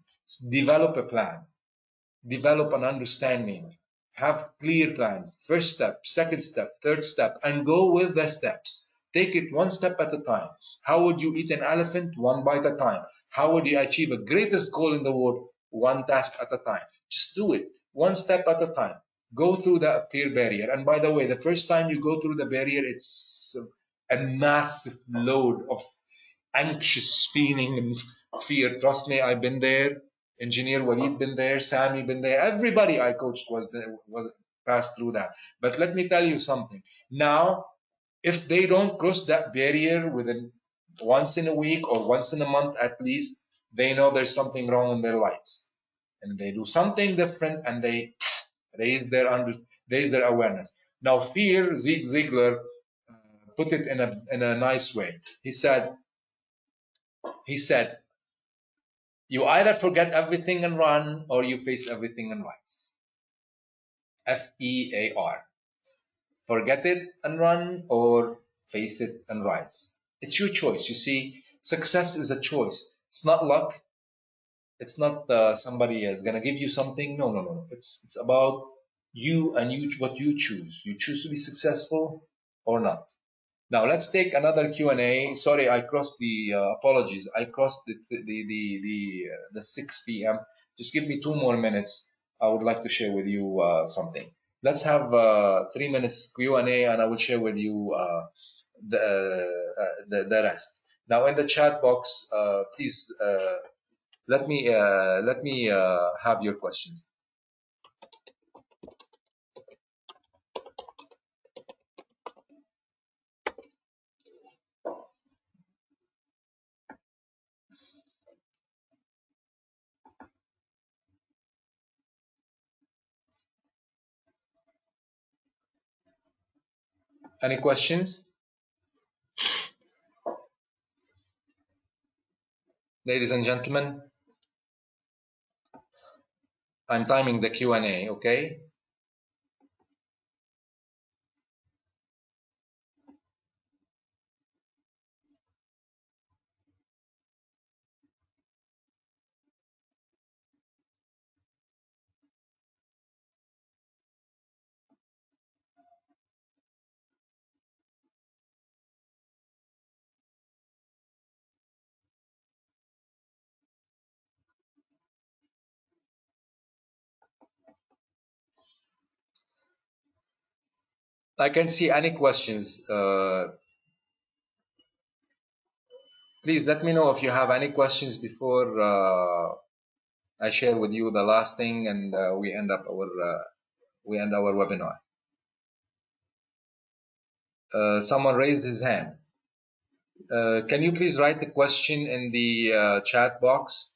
Develop a plan, develop an understanding, have clear plan. First step, second step, third step, and go with the steps. Take it one step at a time. How would you eat an elephant? One bite at a time. How would you achieve a greatest goal in the world? One task at a time. Just do it one step at a time. Go through the fear barrier. And by the way, the first time you go through the barrier, it's a massive load of anxious feeling and fear. Trust me, I've been there. Engineer Walid been there, Sammy been there. Everybody I coached was passed through that. But let me tell you something. Now, if they don't cross that barrier within once in a week or once in a month at least, they know there's something wrong in their lives, and they do something different, and they raise their awareness. Now, fear, Zig Ziglar put it in a nice way. He said, you either forget everything and run, or you face everything and rise. FEAR. Forget it and run, or face it and rise. It's your choice. You see, success is a choice. It's not luck. It's not somebody is gonna give you something. No, no, no, no. It's about you and what you choose. You choose to be successful or not. Now let's take another Q&A. Sorry, I crossed the apologies. I crossed the 6 p.m. Just give me 2 more minutes. I would like to share with you something. Let's have 3 minutes Q&A, and I will share with you the rest. Now in the chat box, please let me have your questions. Any questions, ladies and gentlemen? I'm timing the Q&A, okay? I can see any questions. Please let me know if you have any questions before I share with you the last thing, and we end our webinar. Someone raised his hand. Can you please write the question in the chat box?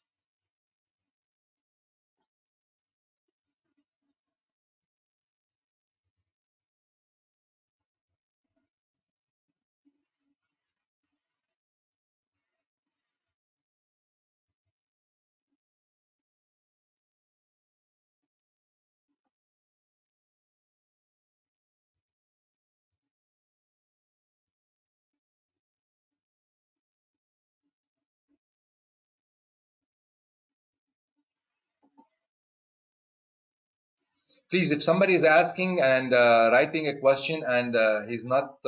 Please, if somebody is asking and writing a question and he's not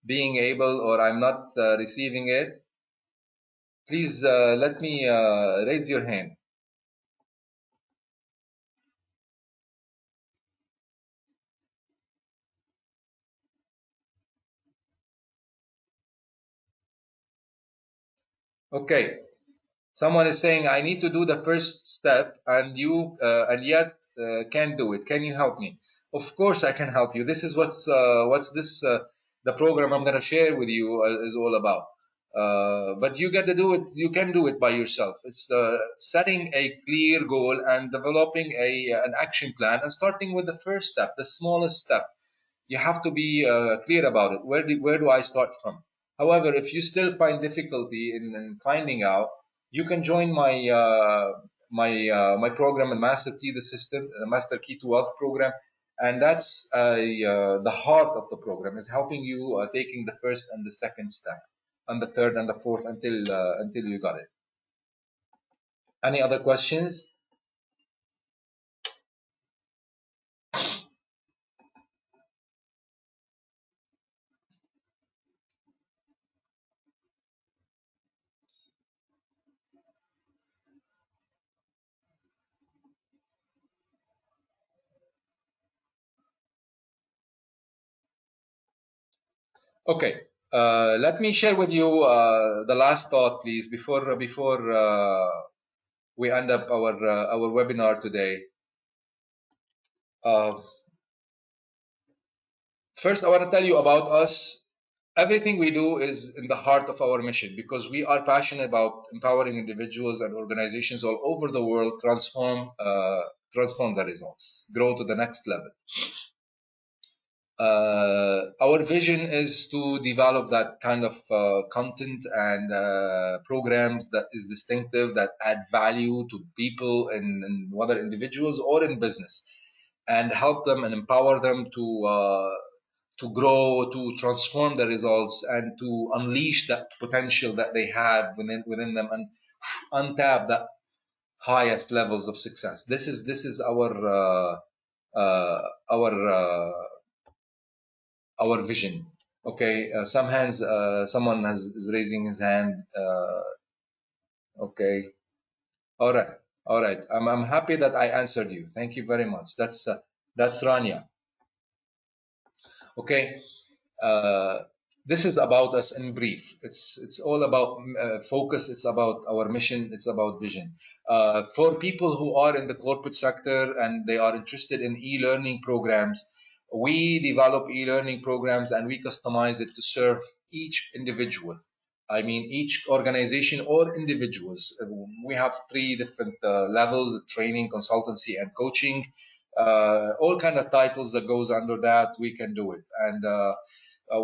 being able, or I'm not receiving it, please let me raise your hand. Okay. Someone is saying, I need to do the first step, and yet can't do it. Can you help me? Of course, I can help you. This is what's this the program I'm going to share with you is all about. But you get to do it. You can do it by yourself. It's setting a clear goal and developing an action plan, and starting with the first step, the smallest step. You have to be clear about it. Where do I start from? However, if you still find difficulty in finding out, you can join my program, the Master Key the System, the Master Key to Wealth program, and that's the heart of the program, is helping you taking the first and the second step, and the third and the fourth until you got it. Any other questions? Okay, let me share with you the last thought, please, before we end up our webinar today. First, I want to tell you about us. Everything we do is in the heart of our mission, because we are passionate about empowering individuals and organizations all over the world transform the results, grow to the next level. Our vision is to develop that kind of content and programs that is distinctive, that add value to people, and whether individuals or in business, and help them and empower them to grow, to transform the results, and to unleash that potential that they have within them, and untap the highest levels of success. This is our vision. Okay, some hands. Someone is raising his hand. Okay. All right. All right. I'm happy that I answered you. Thank you very much. That's Rania. Okay. Uh, this is about us in brief. It's all about focus. It's about our mission. It's about vision. For people who are in the corporate sector and they are interested in e-learning programs, we develop e-learning programs and we customize it to serve each individual. I mean, each organization or individuals. We have three different levels: training, consultancy, and coaching. All kind of titles that goes under that. We can do it, and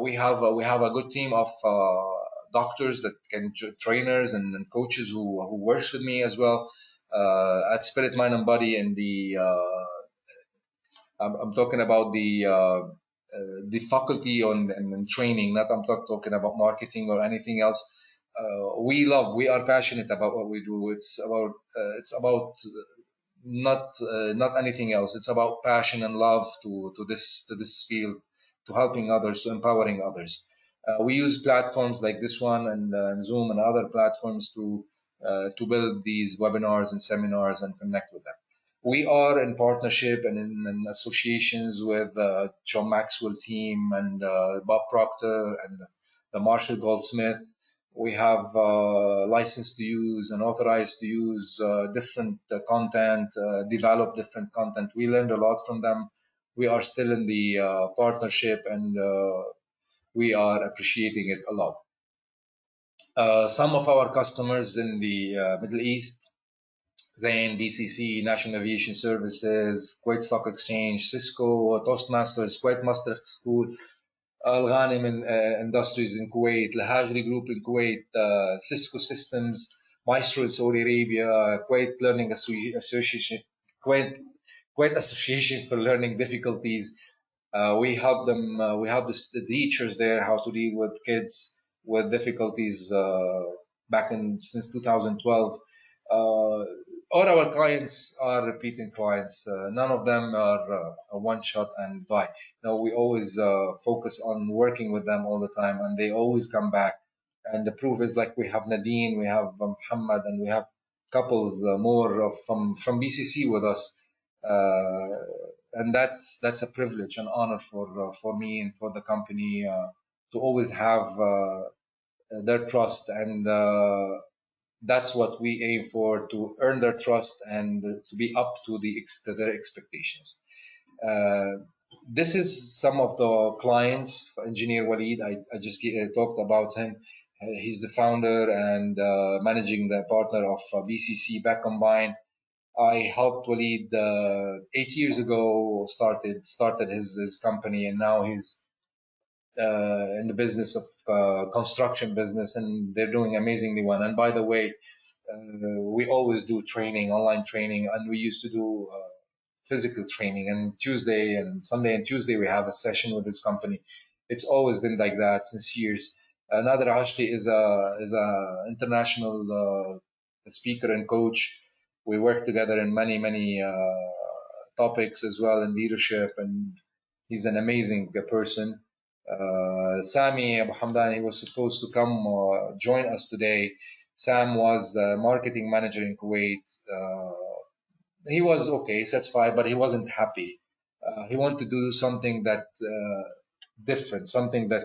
we have a good team of doctors that can trainers and coaches who works with me as well at Spirit Mind and Body. In the I'm talking about the faculty on and training. Not I'm talking about marketing or anything else. We are passionate about what we do. It's about not anything else. It's about passion and love to this field, to helping others, to empowering others. We use platforms like this one and Zoom and other platforms to build these webinars and seminars and connect with them. We are in partnership and in associations with John Maxwell team and Bob Proctor and the Marshall Goldsmith. We have license to use and authorized to use different content, develop different content. We learned a lot from them. We are still in the partnership and we are appreciating it a lot. Some of our customers in the Middle East, Zain, BCC, National Aviation Services, Kuwait Stock Exchange, Cisco, Toastmasters, Kuwait Master School, Al Ghanim Industries in Kuwait, Lahajri Group in Kuwait, Cisco Systems, Maestro in Saudi Arabia, Kuwait Learning Association, Kuwait Association for Learning Difficulties. We help them. We help the teachers there how to deal with kids with difficulties back in since 2012. All our clients are repeating clients. None of them are a one shot and buy. No, we always focus on working with them all the time, and they always come back. And the proof is like we have Nadine, we have Muhammad, and we have couples more from BCC with us. And that's a privilege and honor for me and for the company to always have their trust, and that's what we aim for, to earn their trust and to be up to their expectations. This is some of the clients. Engineer Walid, I just talked about him. He's the founder and managing the partner of BCC Back Combine. I helped Walid 8 years ago. Started his company, and now he's in the business of construction business, and they're doing amazingly well. And by the way, we always do training, online training, and we used to do physical training. And Tuesday and Sunday and Tuesday we have a session with this company. It's always been like that since years. Nader Ashli is a international speaker and coach. We work together in many topics as well in leadership, and he's an amazing person. Sami Abu Hamdan, he was supposed to come join us today. Sam was marketing manager in Kuwait. He was okay, satisfied, but he wasn't happy. He wanted to do something that different, something that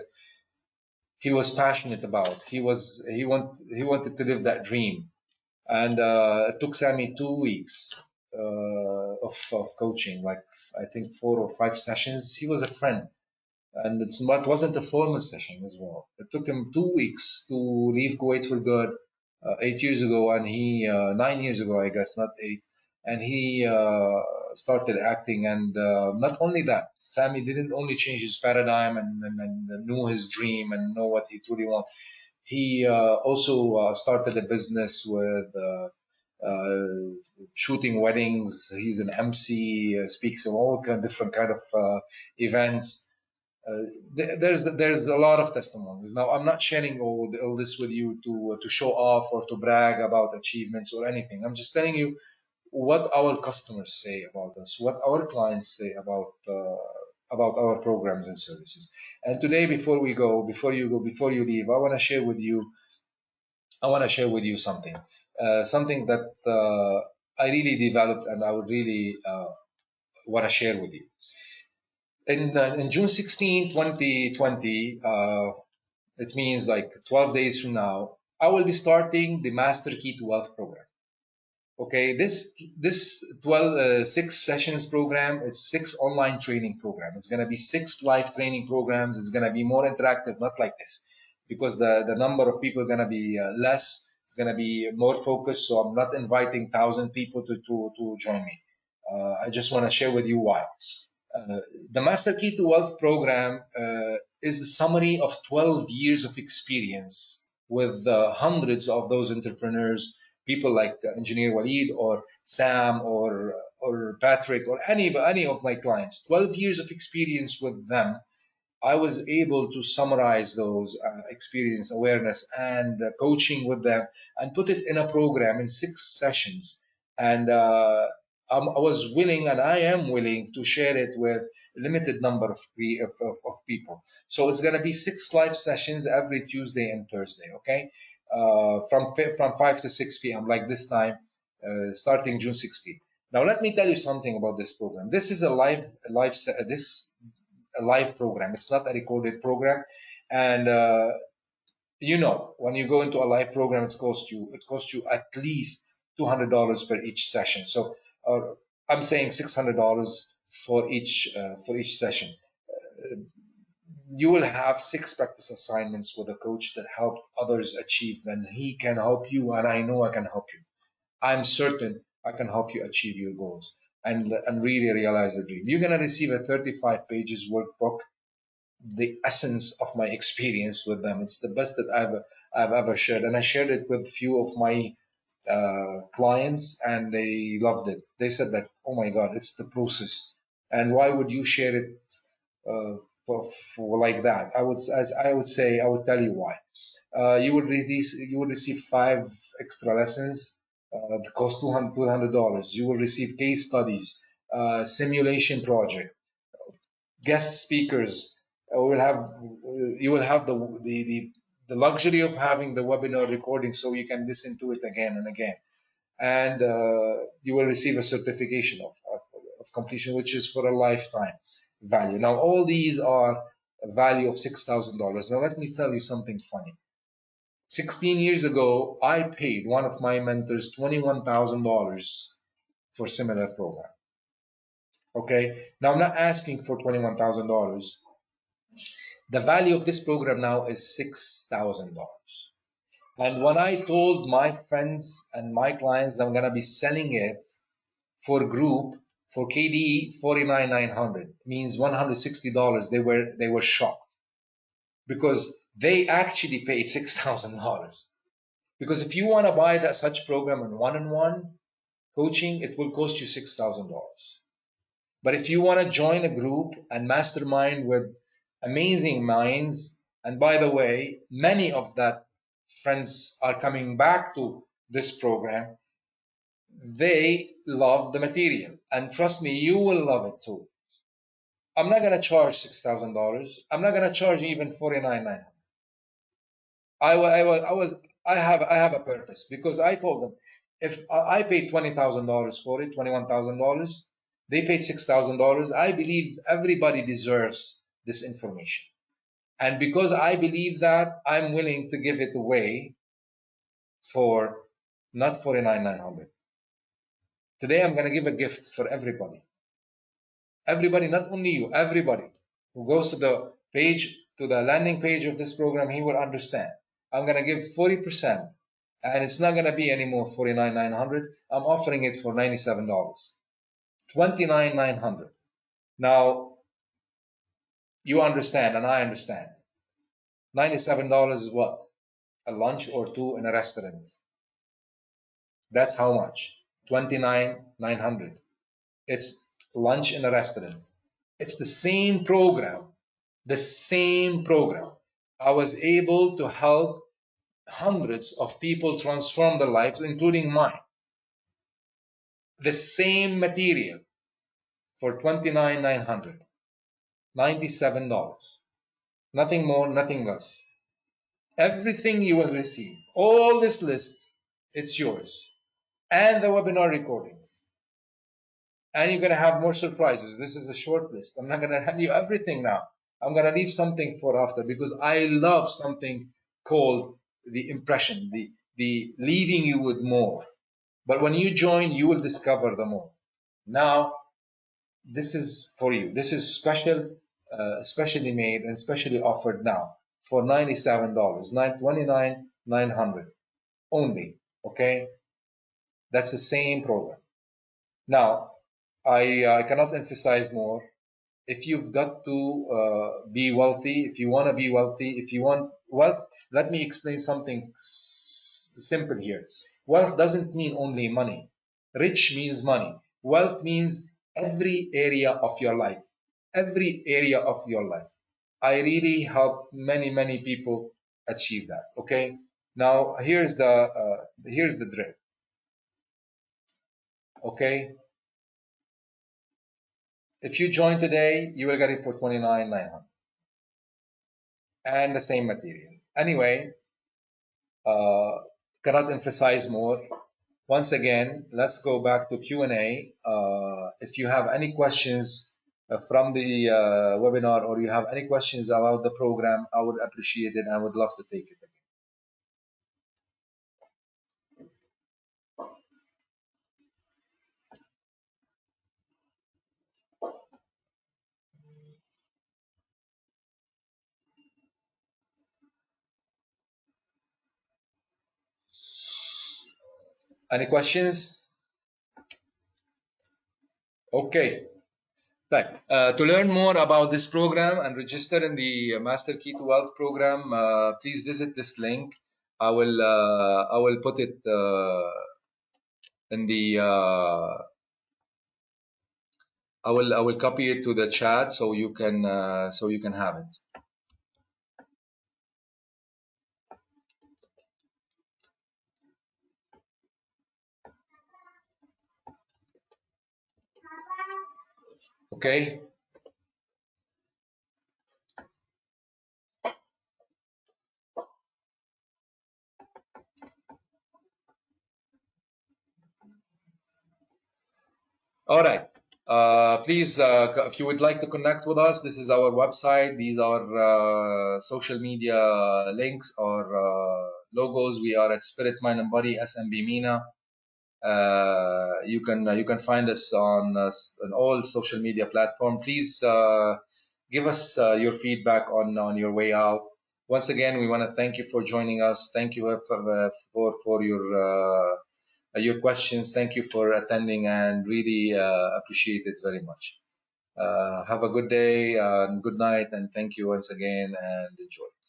he was passionate about. He wanted to live that dream, and it took Sammy 2 weeks of coaching, like I think 4 or 5 sessions. He was a friend, and it wasn't a formal session as well. It took him 2 weeks to leave Kuwait for good 8 years ago, and he 9 years ago, I guess, not eight, and he started acting. And not only that, Sammy didn't only change his paradigm and knew his dream and know what he truly wants. He also started a business with shooting weddings. He's an MC, speaks of all different kind of events. There's a lot of testimonies. Now, I'm not sharing all this with you to show off or to brag about achievements or anything. I'm just telling you what our customers say about us, what our clients say about our programs and services. And today, before you leave, I want to share with you something, something that I really developed, and I would really want to share with you. In June 16, 2020, it means like 12 days from now, I will be starting the Master Key to Wealth program. Okay, this 6 sessions program, it's 6 online training program. It's going to be 6 live training programs. It's going to be more interactive, not like this, because the number of people are going to be less. It's going to be more focused. So I'm not inviting 1,000 people to join me. I just want to share with you why. The Master Key to Wealth program is the summary of 12 years of experience with hundreds of those entrepreneurs, people like Engineer Walid or Sam or Patrick or any of my clients. 12 years of experience with them. I was able to summarize those experience, awareness, and coaching with them, and put it in a program in 6 sessions. And I was willing, and I am willing, to share it with a limited number of people. So it's going to be 6 live sessions every Tuesday and Thursday. Okay, from 5 to 6 p.m. like this time, starting June 16th. Now let me tell you something about this program. This is a live program. It's not a recorded program, and when you go into a live program, it costs you at least $200 per each session. So I'm saying $600 for each session. You will have 6 practice assignments with a coach that helped others achieve, and he can help you, and I know I can help you. I'm certain I can help you achieve your goals and really realize the dream. You're going to receive a 35 pages workbook, the essence of my experience with them. It's the best that I've ever shared, and I shared it with a few of my clients, and they loved it. They said that, oh my God, it's the process, and why would you share it uh, for like that? I would tell you why. You will receive 5 extra lessons that cost $200. You will receive case studies, simulation project, guest speakers. You will have the luxury of having the webinar recording, so you can listen to it again and again, and you will receive a certification of completion, which is for a lifetime value. Now all these are a value of $6,000. Now let me tell you something funny. 16 years ago, I paid one of my mentors $21,000 for similar program. Okay, now I'm not asking for $21,000. The value of this program now is $6,000. And when I told my friends and my clients that I'm gonna be selling it for group for KD 49,900, means $160, they were shocked, because they actually paid $6,000. Because if you want to buy such program in one-on-one coaching, it will cost you $6,000. But if you want to join a group and mastermind with amazing minds, and by the way, many of that friends are coming back to this program, they love the material. And trust me, you will love it too. I'm not going to charge $6,000. I'm not going to charge even $49,900. I have a purpose, because I told them, if I paid $20,000 for it, $21,000, they paid $6,000. I believe everybody deserves this information, and because I believe that, I'm willing to give it away for not $49,900. Today I'm going to give a gift for everybody. Everybody, not only you, everybody who goes to the landing page of this program, he will understand. I'm going to give 40%, and it's not going to be anymore $49,900. I'm offering it for $97, $29,900. Now, you understand, and I understand. $97 is what? A lunch or two in a restaurant. That's how much? $29,900. It's lunch in a restaurant. It's the same program. The same program. I was able to help hundreds of people transform their lives, including mine. The same material for $29,900. $97. Nothing more, nothing less. Everything you will receive, all this list, it's yours. And the webinar recordings. And you're going to have more surprises. This is a short list. I'm not going to tell you everything now. I'm going to leave something for after, because I love something called the impression, the leaving you with more. But when you join, you will discover the more. Now, this is for you. This is special, specially made and specially offered now for $97, $29,900 only. Okay, that's the same program. Now, I cannot emphasize more. If you've got to be wealthy, if you want to be wealthy, if you want wealth, let me explain something simple here. Wealth doesn't mean only money. Rich means money. Wealth means every area of your life. Every area of your life. I really help many, many people achieve that. Okay. Now here's the drill. Okay. If you join today, you will get it for $29,900 and the same material. Anyway, cannot emphasize more. Once again, let's go back to Q&A. If you have any questions from the webinar, or you have any questions about the program, I would appreciate it and I would love to take it again. Any questions? Okay. To learn more about this program and register in the Master Key to Wealth program, please visit this link. I will put it in the I will copy it to the chat so you can have it. Okay. All right. Please, if you would like to connect with us, this is our website. These are social media links or logos. We are at Spirit, Mind, and Body, SMBmena. You can find us on all social media platforms. Please give us your feedback on your way out. Once again, we want to thank you for joining us. Thank you for your questions. Thank you for attending, and really appreciate it very much. Have a good day and good night, and thank you once again, and enjoy.